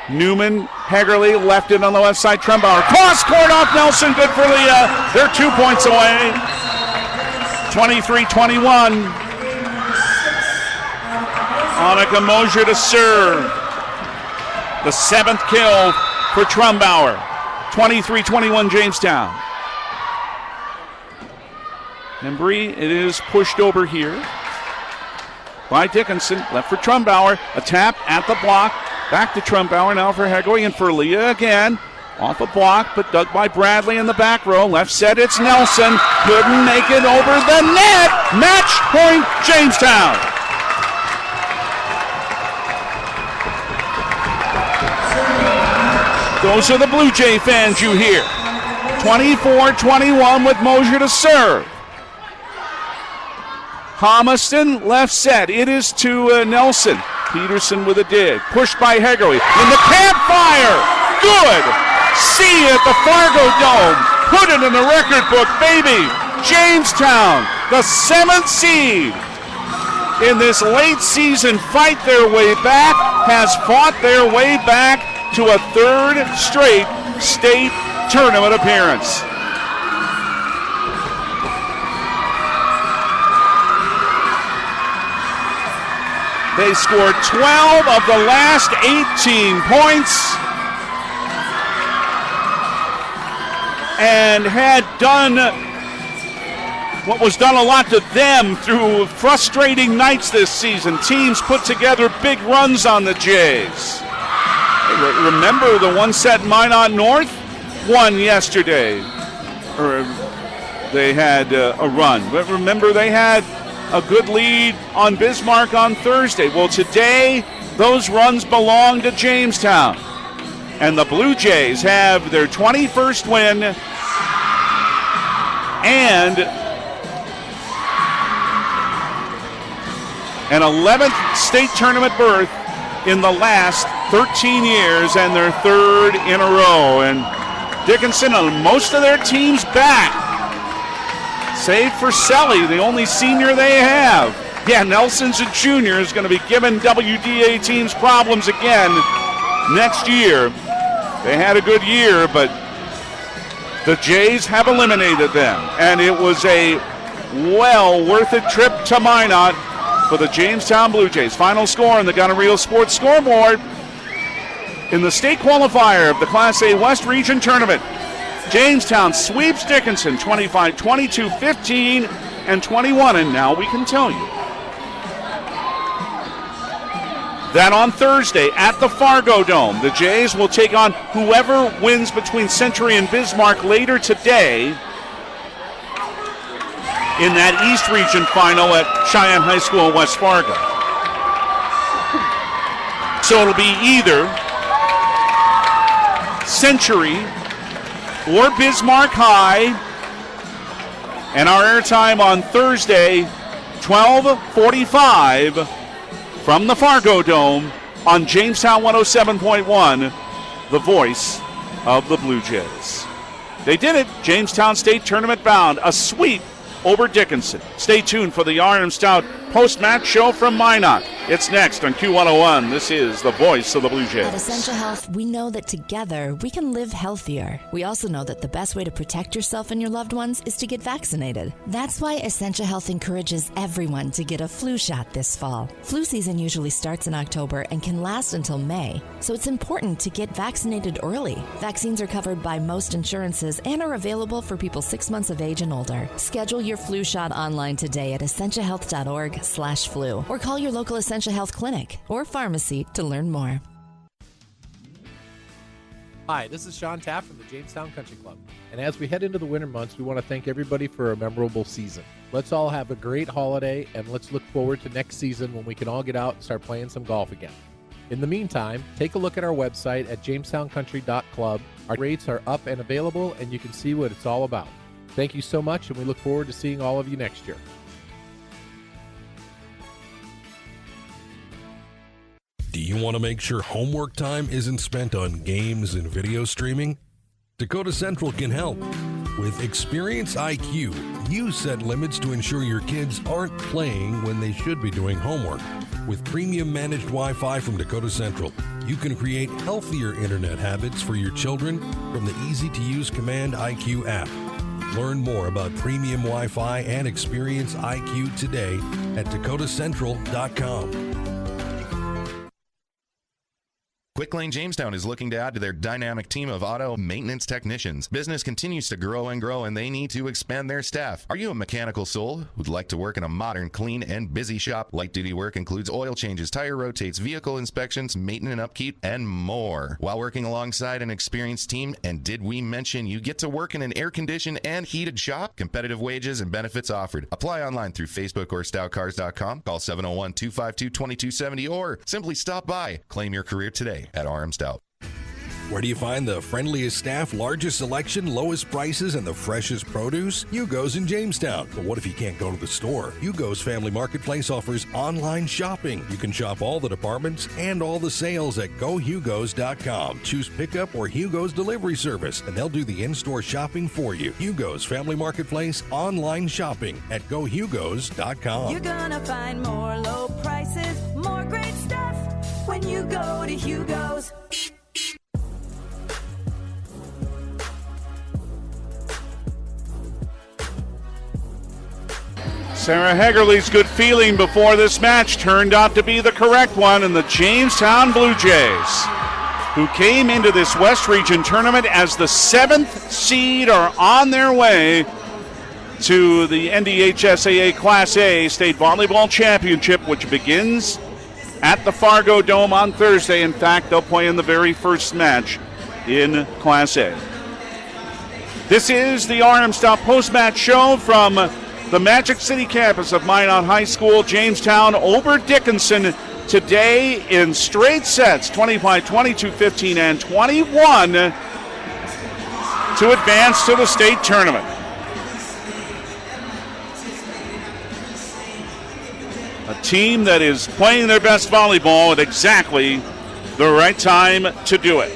Newman, Hegerly, left it on the left side. Trumbauer, cross court off Nelson, good for Leah. They're 2 points away. 23-21. Annika Mosier to serve. The 7th kill for Trumbauer. 23-21 Jamestown. Embry, it is pushed over here by Dickinson. Left for Trumbauer. A tap at the block. Back to Trumbauer now for Hegerly and for Leah again. Off a block, but dug by Bradley in the back row. Left set, it's Nelson. Couldn't make it over the net. Match point, Jamestown. Those are the Blue Jay fans you hear. 24-21 with Mosier to serve. Thomaston, left set. It is to Nelson. Peterson with a dig. Pushed by Hegarty. In the campfire! Good! See at the Fargo Dome. Put it in the record book, baby! Jamestown, the 7th seed in this late season, fight their way back, has fought their way back to a 3rd straight state tournament appearance. They scored 12 of the last 18 points and had done what was done a lot to them through frustrating nights this season. Teams put together big runs on the Jays. Remember the one set Minot North won yesterday. Or they had a run. But remember they had a good lead on Bismarck on Thursday. Well, today, those runs belong to Jamestown. And the Blue Jays have their 21st win and an 11th state tournament berth in the last 13 years and their 3rd in a row. And Dickinson and most of their teams back. Save for Selly, the only senior they have. Yeah, Nelson's a junior, is going to be giving WDA teams problems again next year. They had a good year, but the Jays have eliminated them. And it was a well worth it trip to Minot for the Jamestown Blue Jays. Final score on the Gonorrhea Sports scoreboard in the state qualifier of the Class A West Region Tournament. Jamestown sweeps Dickinson 25, 22, 15, and 21. And now we can tell you that on Thursday at the Fargo Dome, the Jays will take on whoever wins between Century and Bismarck later today in that East Region final at Cheyenne High School in West Fargo. So it'll be either Century or Bismarck High, and our airtime on Thursday, 12:45 from the Fargo Dome on Jamestown 107.1, the voice of the Blue Jays. They did it, Jamestown State Tournament bound, a sweep over Dickinson. Stay tuned for the R.M. Stout post-match show from Minot. It's next on Q101. This is the voice of the Blue Jays. At Essential Health, we know that together we can live healthier. We also know that the best way to protect yourself and your loved ones is to get vaccinated. That's why Essential Health encourages everyone to get a flu shot this fall. Flu season usually starts in October and can last until May, so it's important to get vaccinated early. Vaccines are covered by most insurances and are available for people 6 months of age and older. Schedule your flu shot online today at essentialhealth.org/flu or call your local Essential Health clinic or pharmacy to learn more. Hi, this is Sean Taft from the Jamestown Country Club. And as we head into the winter months, we want to thank everybody for a memorable season. Let's all have a great holiday, and let's look forward to next season when we can all get out and start playing some golf again. In the meantime, take a look at our website at jamestown.country.club. Our rates are up and available, and you can see what it's all about. Thank you so much, and we look forward to seeing all of you next year. Do you want to make sure homework time isn't spent on games and video streaming? Dakota Central can help. With Experience IQ, you set limits to ensure your kids aren't playing when they should be doing homework. With premium managed Wi-Fi from Dakota Central, you can create healthier internet habits for your children from the easy-to-use Command IQ app. Learn more about premium Wi-Fi and Experience IQ today at dakotacentral.com. Quick Lane Jamestown is looking to add to their dynamic team of auto maintenance technicians. Business continues to grow and grow, and they need to expand their staff. Are you a mechanical soul who'd like to work in a modern, clean, and busy shop? Light-duty work includes oil changes, tire rotates, vehicle inspections, maintenance and upkeep, and more. While working alongside an experienced team, and did we mention you get to work in an air-conditioned and heated shop? Competitive wages and benefits offered. Apply online through Facebook or stoutcars.com. Call 701-252-2270 or simply stop by. Claim your career today at RM Stout. Where do you find the friendliest staff, largest selection, lowest prices, and the freshest produce? Hugo's in Jamestown. But what if you can't go to the store? Hugo's Family Marketplace offers online shopping. You can shop all the departments and all the sales at GoHugos.com. Choose pickup or Hugo's delivery service, and they'll do the in-store shopping for you. Hugo's Family Marketplace online shopping at GoHugos.com. You're gonna find more low prices, more great stuff when you go to Hugo's. Sarah Hegerly's good feeling before this match turned out to be the correct one, and the Jamestown Blue Jays, who came into this West Region tournament as the 7th seed, are on their way to the NDHSAA Class A State Volleyball Championship, which begins at the Fargo Dome on Thursday. In fact, they'll play in the very first match in Class A. This is the RM Stop post-match show from the Magic City campus of Minot High School. Jamestown over Dickinson today in straight sets, 25, 22, 15, and 21 to advance to the state tournament. A team that is playing their best volleyball at exactly the right time to do it.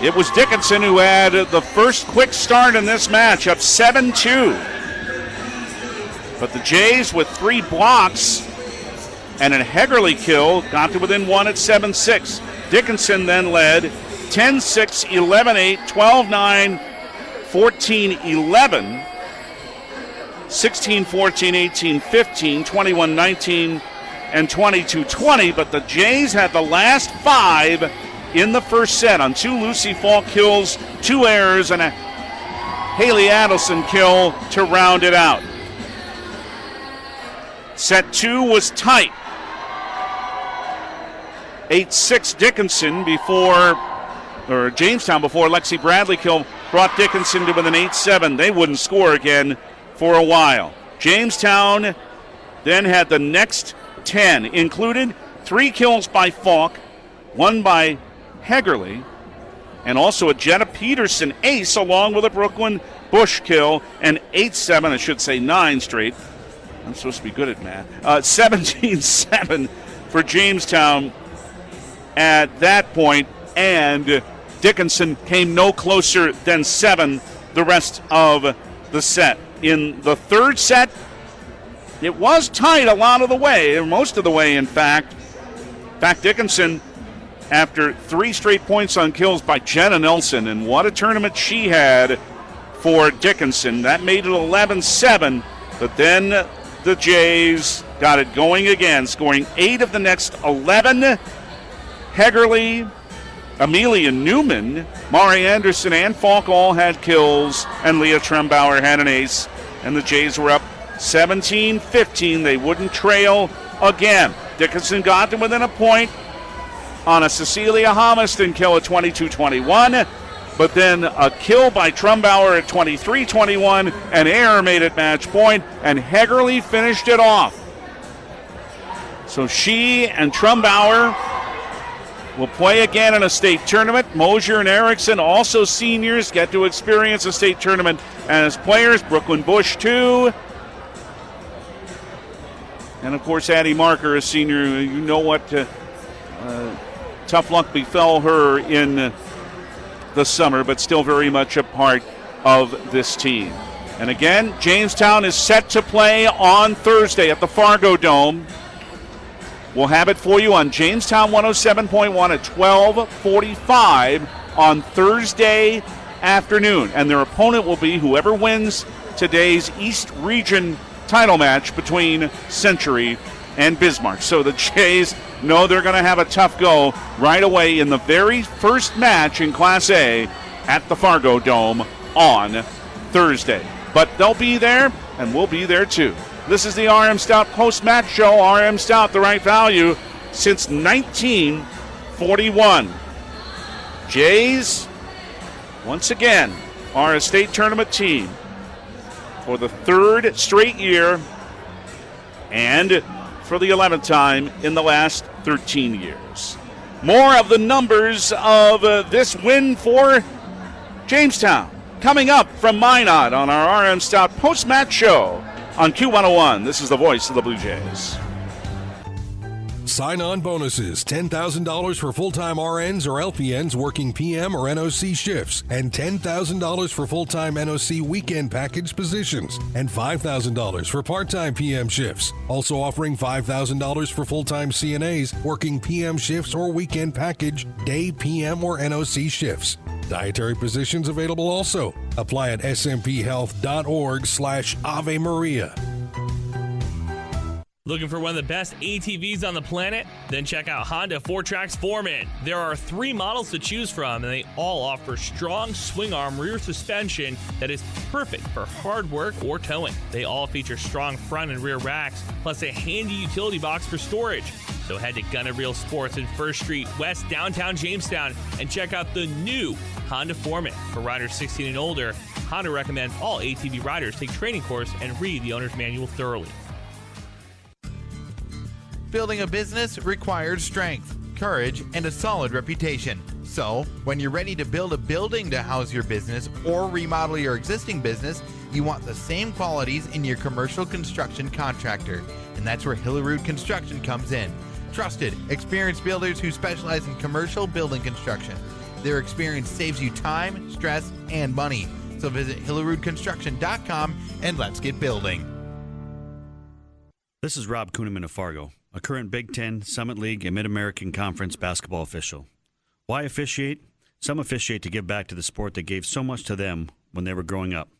It was Dickinson who had the first quick start in this match, up 7-2. But the Jays, with 3 blocks and a Hegerly kill, got to within 1 at 7-6. Dickinson then led 10-6, 11-8, 12-9, 14-11, 16-14, 18-15, 21-19, and 22-20. But the Jays had the last 5 in the first set on 2 Lucy Falk kills, 2 errors, and a Haley Adelson kill to round it out. Set 2 was tight. 8-6 Dickinson Jamestown before Lexi Bradley kill brought Dickinson to within 8-7. They wouldn't score again for a while. Jamestown then had the next 10, included 3 kills by Falk, 1 by Hegerly, and also a Jenna Peterson ace along with a Brooklyn Bush kill, and 8-7, I should say 9 straight. I'm supposed to be good at math. 17-7 for Jamestown at that point, and Dickinson came no closer than 7 the rest of the set. In the third set, it was tight a lot of the way, most of the way, in fact. In fact, Dickinson, after 3 straight points on kills by Jenna Nelson, and what a tournament she had for Dickinson, that made it 11-7, but then the Jays got it going again, scoring 8 of the next 11. Hegerly, Amelia Newman, Mari Anderson, and Falk all had kills, and Leah Trembauer had an ace, and the Jays were up 17-15. They wouldn't trail again. Dickinson got them within a point on a Cecilia Homiston kill at 22-21. But then a kill by Trumbauer at 23-21, an error made it match point, and Hegerly finished it off. So she and Trumbauer will play again in a state tournament. Mosier and Erickson, also seniors, get to experience a state tournament as players. Brooklyn Bush, too. And, of course, Addie Marker, a senior. You know what tough luck befell her in the summer, but still very much a part of this team. And again, Jamestown is set to play on Thursday at the Fargo Dome. We'll have it for you on Jamestown 107.1 at 12:45 on Thursday afternoon. And their opponent will be whoever wins today's East Region title match between Century and Bismarck. So the Jays know they're going to have a tough go right away in the very first match in Class A at the Fargo Dome on Thursday. But they'll be there, and we'll be there too. This is the RM Stout post-match show. RM Stout, the right value since 1941. Jays, once again, are a state tournament team for the 3rd straight year and for the 11th time in the last 13 years. More of the numbers of this win for Jamestown coming up from Minot on our RM Stout post-match show on Q101. This is the voice of the Blue Jays. Sign-on bonuses, $10,000 for full-time RNs or LPNs working PM or NOC shifts, and $10,000 for full-time NOC weekend package positions, and $5,000 for part-time PM shifts. Also offering $5,000 for full-time CNAs working PM shifts or weekend package, day PM or NOC shifts. Dietary positions available also. Apply at smphhealth.org/Ave Maria. Looking for one of the best ATVs on the planet? Then check out Honda 4Trax Foreman. There are 3 models to choose from, and they all offer strong swing arm rear suspension that is perfect for hard work or towing. They all feature strong front and rear racks, plus a handy utility box for storage. So head to Gunna Reel Sports in 1st Street, West downtown Jamestown, and check out the new Honda Foreman. For riders 16 and older, Honda recommends all ATV riders take training course and read the owner's manual thoroughly. Building a business requires strength, courage, and a solid reputation. So, when you're ready to build a building to house your business or remodel your existing business, you want the same qualities in your commercial construction contractor. And that's where Hillerud Construction comes in. Trusted, experienced builders who specialize in commercial building construction. Their experience saves you time, stress, and money. So visit HillerudConstruction.com and let's get building. This is Rob Kuhneman of Fargo, a current Big Ten, Summit League, and Mid-American Conference basketball official. Why officiate? Some officiate to give back to the sport that gave so much to them when they were growing up.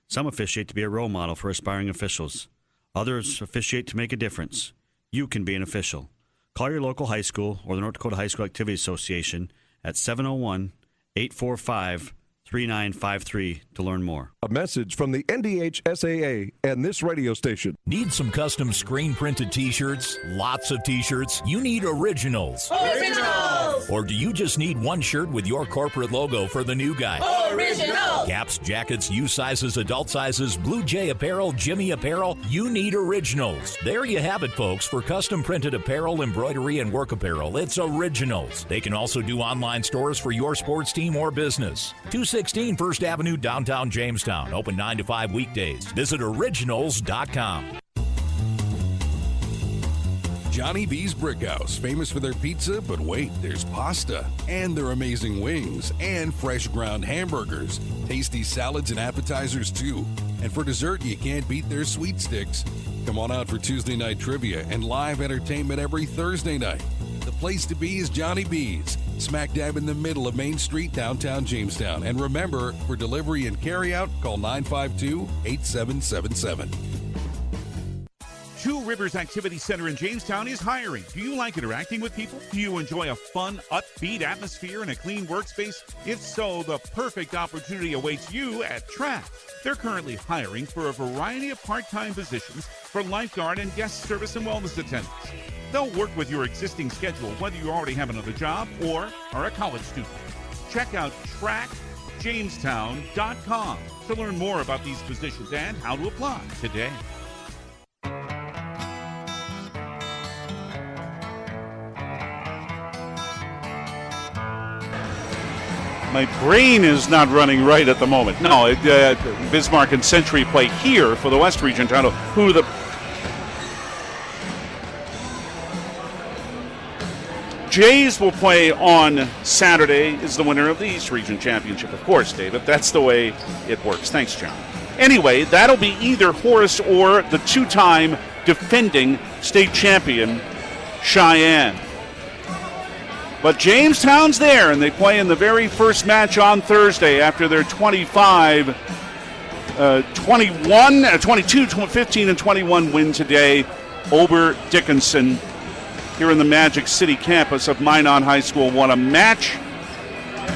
Some officiate to be a role model for aspiring officials. Others officiate to make a difference. You can be an official. Call your local high school or the North Dakota High School Activities Association at 701-845-3953 to learn more. A message from the NDHSAA and this radio station. Need some custom screen printed t-shirts? Lots of t-shirts? You need originals. Originals! Or do you just need one shirt with your corporate logo for the new guy? Originals! Caps, jackets, U sizes, adult sizes, Blue Jay apparel, Jimmy apparel. You need originals. There you have it, folks. For custom printed apparel, embroidery, and work apparel, it's Originals. They can also do online stores for your sports team or business. 216 First Avenue, downtown Jamestown. Open 9 to 5 weekdays. Visit originals.com. Johnny B's Brickhouse, famous for their pizza, but wait, there's pasta, and their amazing wings, and fresh ground hamburgers, tasty salads and appetizers too. And for dessert, you can't beat their sweet sticks. Come on out for Tuesday night trivia and live entertainment every Thursday night. The place to be is Johnny B's, smack dab in the middle of Main Street, downtown Jamestown. And remember, for delivery and carryout, call 952-8777. Two Rivers Activity Center in Jamestown is hiring. Do you like interacting with people? Do you enjoy a fun, upbeat atmosphere and a clean workspace? If so, the perfect opportunity awaits you at Track. They're currently hiring for a variety of part-time positions for lifeguard and guest service and wellness attendants. They'll work with your existing schedule, whether you already have another job or are a college student. Check out trackjamestown.com to learn more about these positions and how to apply today. My brain is not running right at the moment. No, Bismarck and Century play here for the West Region title. Who the Jays will play on Saturday is the winner of the East Region Championship. Of course, David, that's the way it works. Thanks, John. Anyway, that'll be either Horace or the two-time defending state champion, Cheyenne. But Jamestown's there, and they play in the very first match on Thursday after their 22, 15, and 21 win today over Dickinson here in the Magic City campus of Minot High School. What a match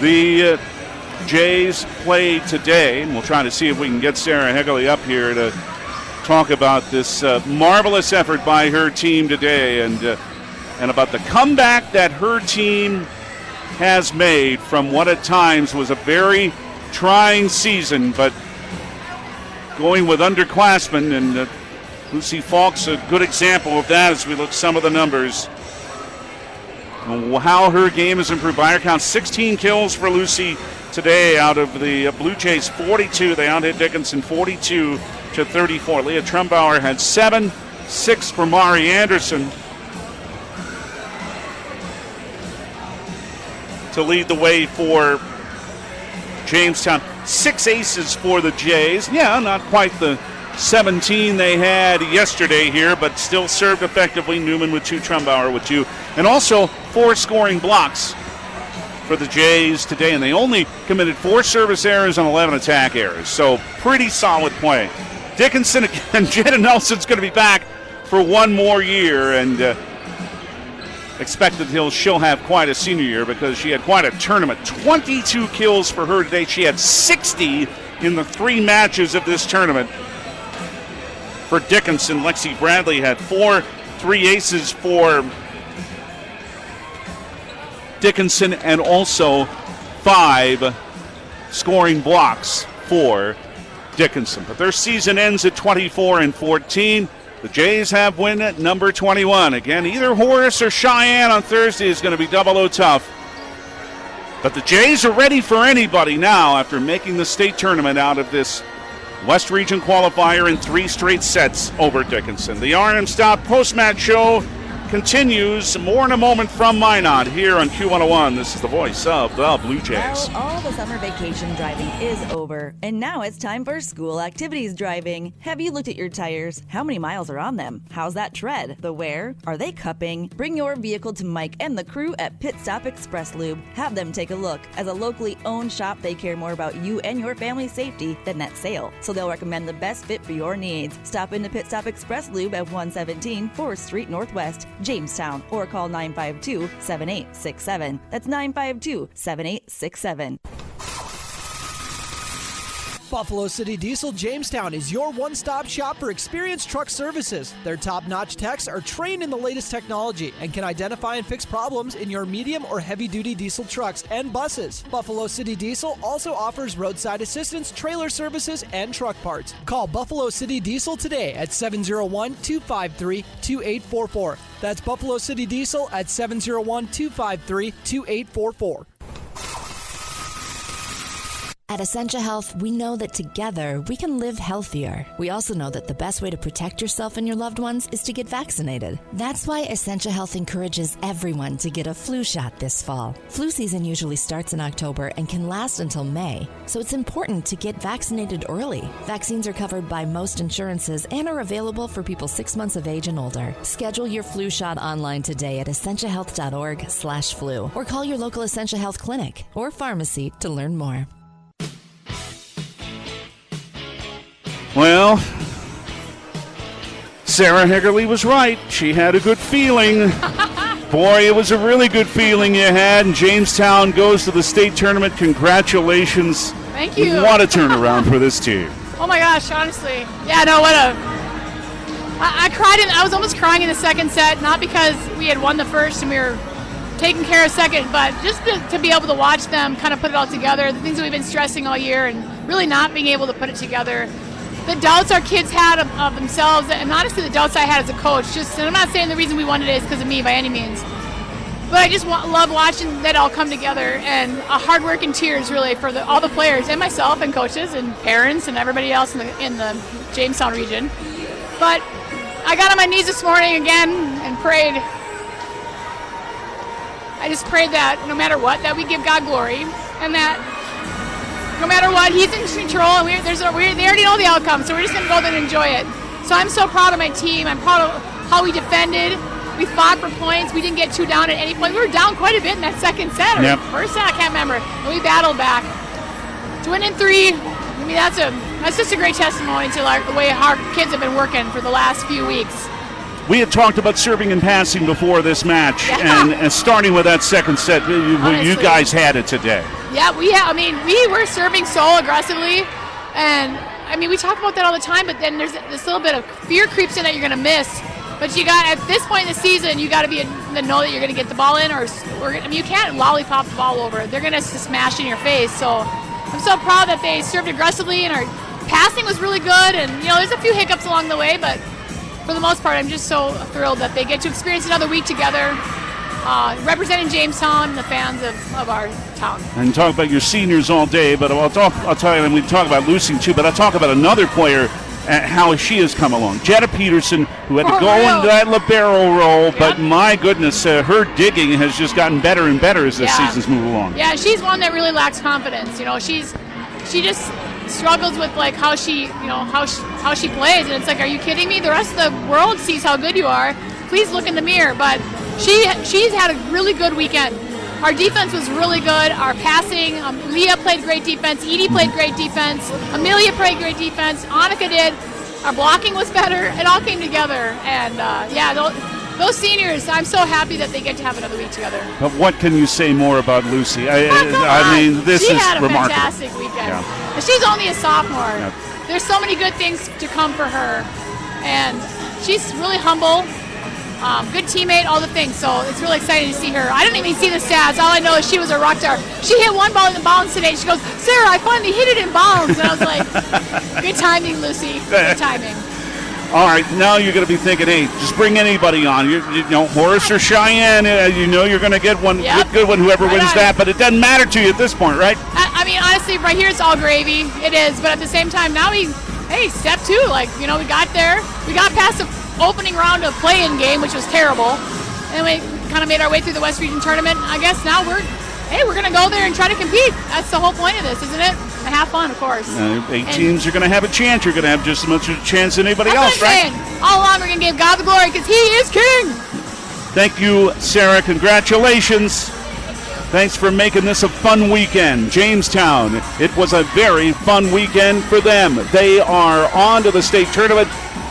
the Jays play today, and we'll try to see if we can get Sarah Hegley up here to talk about this marvelous effort by her team today and about the comeback that her team has made from what at times was a very trying season, but going with underclassmen, and Lucy Falk's a good example of that as we look at some of the numbers. how her game has improved. By her count, 16 kills for Lucy today out of the Blue Jays 42. They out-hit Dickinson 42-34. Leah Trumbauer had 7, 6 for Mari Anderson to lead the way for Jamestown. 6 aces for the Jays. Yeah, not quite the 17 they had yesterday here, but still served effectively. Newman with 2, Trumbauer with 2. And also 4 scoring blocks for the Jays today, and they only committed 4 service errors and 11 attack errors. So pretty solid play. Dickinson again. Jada Nelson's going to be back for one more year, and expect that she'll have quite a senior year because she had quite a tournament. 22 kills for her today. She had 60 in the 3 matches of this tournament. For Dickinson, Lexi Bradley had 4, 3 aces for Dickinson, and also 5 scoring blocks for Dickinson. But their season ends at 24-14. The Jays have win at number 21. Again, either Horace or Cheyenne on Thursday is going to be double-O tough. But the Jays are ready for anybody now after making the state tournament out of this West Region qualifier in 3 straight sets over Dickinson. The R&M Stop post-match show continues. More in a moment from Minot here on Q101. This is the voice of the Blue Jays. Well, all the summer vacation driving is over, and now it's time for school activities driving. Have you looked at your tires? How many miles are on them? How's that tread? The wear? Are they cupping? Bring your vehicle to Mike and the crew at Pit Stop Express Lube. Have them take a look. As a locally owned shop, they care more about you and your family's safety than that sale, so they'll recommend the best fit for your needs. Stop into Pit Stop Express Lube at 117 4th Street Northwest, Jamestown, or call 952-7867. That's 952-7867. Buffalo City Diesel Jamestown is your one-stop shop for experienced truck services. Their top-notch techs are trained in the latest technology and can identify and fix problems in your medium or heavy-duty diesel trucks and buses. Buffalo City Diesel also offers roadside assistance, trailer services, and truck parts. Call Buffalo City Diesel today at 701-253-2844. That's Buffalo City Diesel at 701-253-2844. At Essentia Health, we know that together we can live healthier. We also know that the best way to protect yourself and your loved ones is to get vaccinated. That's why Essentia Health encourages everyone to get a flu shot this fall. Flu season usually starts in October and can last until May, so it's important to get vaccinated early. Vaccines are covered by most insurances and are available for people 6 months of age and older. Schedule your flu shot online today at essentiahealth.org/flu or call your local Essentia Health clinic or pharmacy to learn more. Well, Sarah Heggerly was right. She had a good feeling. Boy, it was a really good feeling you had. And Jamestown goes to the state tournament. Congratulations. Thank you. What a turnaround for this team. Oh my gosh, honestly. Yeah, no, what a... I cried. I was almost crying in the second set, not because we had won the first and we were taking care of second, but just to be able to watch them kind of put it all together, the things that we've been stressing all year and really not being able to put it together. The doubts our kids had of themselves, and honestly the doubts I had as a coach, and I'm not saying the reason we won today is because of me by any means, but I just love watching that all come together, and hard work and tears really for all the players and myself and coaches and parents and everybody else in the Jamestown region. But I got on my knees this morning again and prayed. I just prayed that no matter what, that we give God glory, and that no matter what, He's in control, and they already know the outcome, so we're just going to go there and enjoy it. So I'm so proud of my team. I'm proud of how we defended. We fought for points. We didn't get 2 down at any point. We were down quite a bit in that second set, or first set, I can't remember. And we battled back. To win in 3, I mean, that's just a great testimony to the way our kids have been working for the last few weeks. We had talked about serving and passing before this match, and starting with that second set, you guys had it today. Yeah, we were serving so aggressively, and I mean, we talk about that all the time, but then there's this little bit of fear creeps in that you're going to miss. But you got, at this point in the season, you got to know that you're going to get the ball in, or you can't lollipop the ball over. They're going to smash in your face. So I'm so proud that they served aggressively, and our passing was really good. And there's a few hiccups along the way, but for the most part, I'm just so thrilled that they get to experience another week together. representing Jamestown and the fans of our town. And talk about your seniors all day, but I'll tell you, and we talk about Lucy too, but I'll talk about another player and how she has come along. Jetta Peterson, who had to go into that libero role, but my goodness, her digging has just gotten better and better as the seasons move along. Yeah, she's one that really lacks confidence. You know, she just struggles with like how she plays, and it's like, are you kidding me? The rest of the world sees how good you are. Please look in the mirror. But she's had a really good weekend. Our defense was really good. Our passing, Leah played great defense. Edie played great defense. Amelia played great defense. Annika did. Our blocking was better. It all came together. And those seniors, I'm so happy that they get to have another week together. But what can you say more about Lucy? I mean, this is remarkable. She had a fantastic weekend. Yeah. She's only a sophomore. Yeah. There's so many good things to come for her. And she's really humble. Good teammate, all the things. So it's really exciting to see her. I didn't even see the stats. All I know is she was a rock star. She hit one ball in the bounds today. She goes, Sarah, I finally hit it in bounds. And I was like, good timing, Lucy. Good timing. All right, now you're going to be thinking, hey, just bring anybody on. You know, Horace or Cheyenne, you know you're going to get one good one, whoever wins that. But it doesn't matter to you at this point, right? I mean, honestly, right here it's all gravy. It is. But at the same time, now step two. Like, you know, we got there. We got past the opening round of play-in game, which was terrible, and we kind of made our way through the West Region tournament. I guess now we're going to go there and try to compete. That's the whole point of this, isn't it? And have fun, of course. 8 teams are going to have a chance. You're going to have just as much of a chance as anybody else, right? All along we're going to give God the glory because He is King. Thank you, Sarah. Congratulations. Thanks for making this a fun weekend. Jamestown, it was a very fun weekend for them. They are on to the state tournament.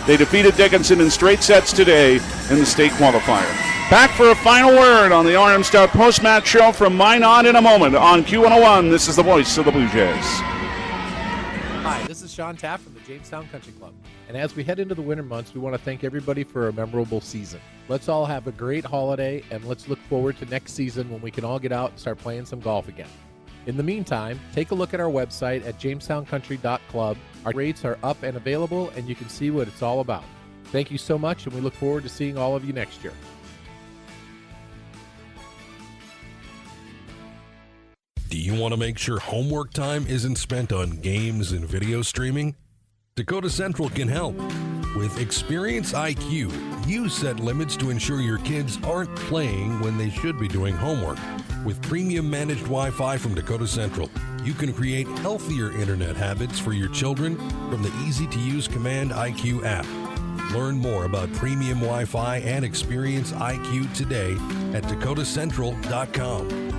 They defeated Dickinson in straight sets today in the state qualifier. Back for a final word on the RM Stout post-match show from Minot in a moment on Q101. This is the voice of the Blue Jays. Hi, this is Sean Taft from the Jamestown Country Club. And as we head into the winter months, we want to thank everybody for a memorable season. Let's all have a great holiday, and let's look forward to next season when we can all get out and start playing some golf again. In the meantime, take a look at our website at jamestown.country.club. Our rates are up and available, and you can see what it's all about. Thank you so much, and we look forward to seeing all of you next year. Do you want to make sure homework time isn't spent on games and video streaming? Dakota Central can help. With Experience IQ, you set limits to ensure your kids aren't playing when they should be doing homework. With premium managed Wi-Fi from Dakota Central, you can create healthier internet habits for your children from the easy-to-use Command IQ app. Learn more about premium Wi-Fi and Experience IQ today at dakotacentral.com.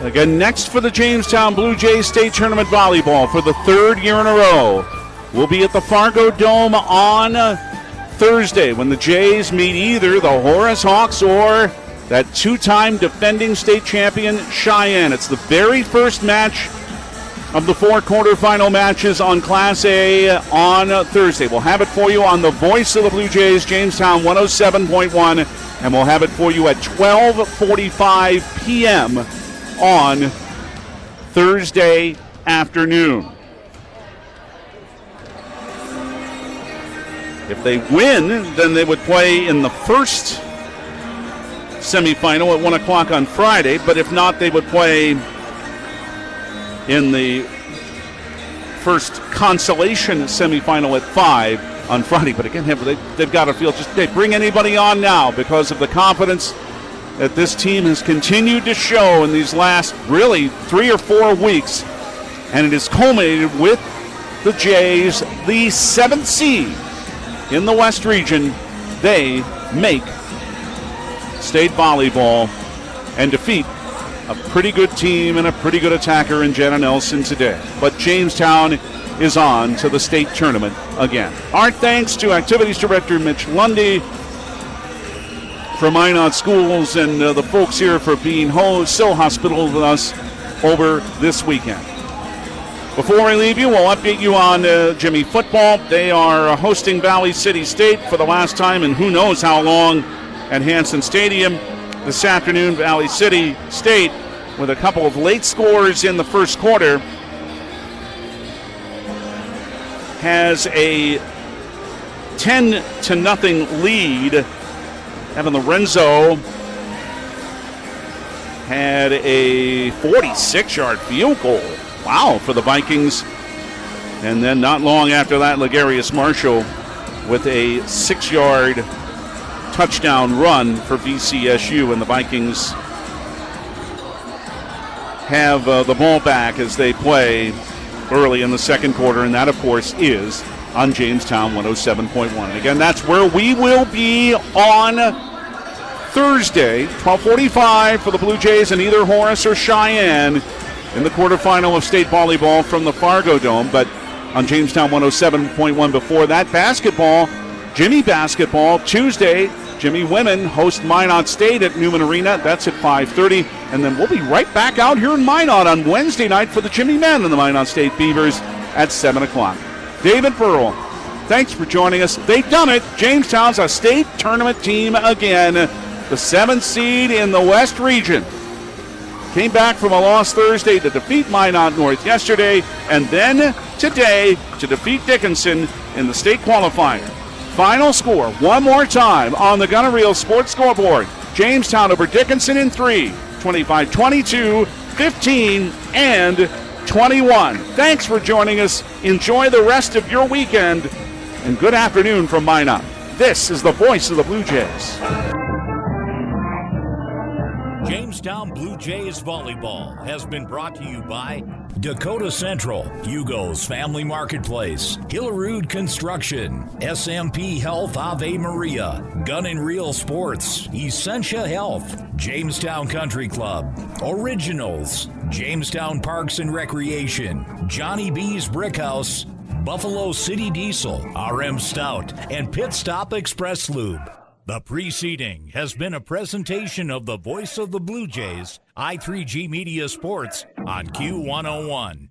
Again, next for the Jamestown Blue Jays State Tournament Volleyball for the third year in a row. We'll be at the Fargo Dome on Thursday when the Jays meet either the Horace Hawks or that two-time defending state champion Cheyenne. It's the very first match of the 4 quarterfinal matches on Class A on Thursday. We'll have it for you on the voice of the Blue Jays, Jamestown 107.1, and we'll have it for you at 12:45 p.m. on Thursday afternoon. If they win, then they would play in the first semifinal at 1 o'clock on Friday, but if not, they would play in the first consolation semifinal at 5 on Friday. But again, they've got to feel just, they bring anybody on now because of the confidence that this team has continued to show in these last really 3 or 4 weeks, and it has culminated with the Jays, the 7th seed in the West Region. They make state volleyball and defeat a pretty good team and a pretty good attacker in Jenna Nelson today. But Jamestown is on to the state tournament again. Our thanks to Activities Director Mitch Lundy, for Minot Schools, and the folks here for being so hospitable with us over this weekend. Before we leave you, we'll update you on Jimmy football. They are hosting Valley City State for the last time in who knows how long at Hanson Stadium. this afternoon. Valley City State, with a couple of late scores in the first quarter, has a 10-0 lead. Evan Lorenzo had a 46-yard field goal. Wow, for the Vikings. And then not long after that, Ligarius Marshall with a 6-yard touchdown run for VCSU, and the Vikings have the ball back as they play early in the second quarter, and that, of course, is on Jamestown 107.1. And again, that's where we will be on Thursday, 12:45 for the Blue Jays and either Horace or Cheyenne in the quarterfinal of state volleyball from the Fargo Dome. But on Jamestown 107.1 before that, basketball, Jimmy basketball, Tuesday, Jimmy women host Minot State at Newman Arena. That's at 5:30. And then we'll be right back out here in Minot on Wednesday night for the Jimmy men and the Minot State Beavers at 7 o'clock. David Burrell, thanks for joining us. They've done it. Jamestown's a state tournament team again. The 7th seed in the West region. Came back from a loss Thursday to defeat Minot North yesterday, and then today to defeat Dickinson in the state qualifier. Final score, one more time on the Gunner Reel Sports Scoreboard. Jamestown over Dickinson in 3, 25-22, 15, and 21. Thanks for joining us. Enjoy the rest of your weekend, and good afternoon from Minot. This is the voice of the Blue Jays. Jamestown Blue Jays Volleyball has been brought to you by Dakota Central, Hugo's Family Marketplace, Hillerud Construction, SMP Health Ave Maria, Gun and Reel Sports, Essentia Health, Jamestown Country Club, Originals, Jamestown Parks and Recreation, Johnny B's Brickhouse, Buffalo City Diesel, RM Stout, and Pit Stop Express Lube. The preceding has been a presentation of the voice of the Blue Jays, I3G Media Sports on Q101.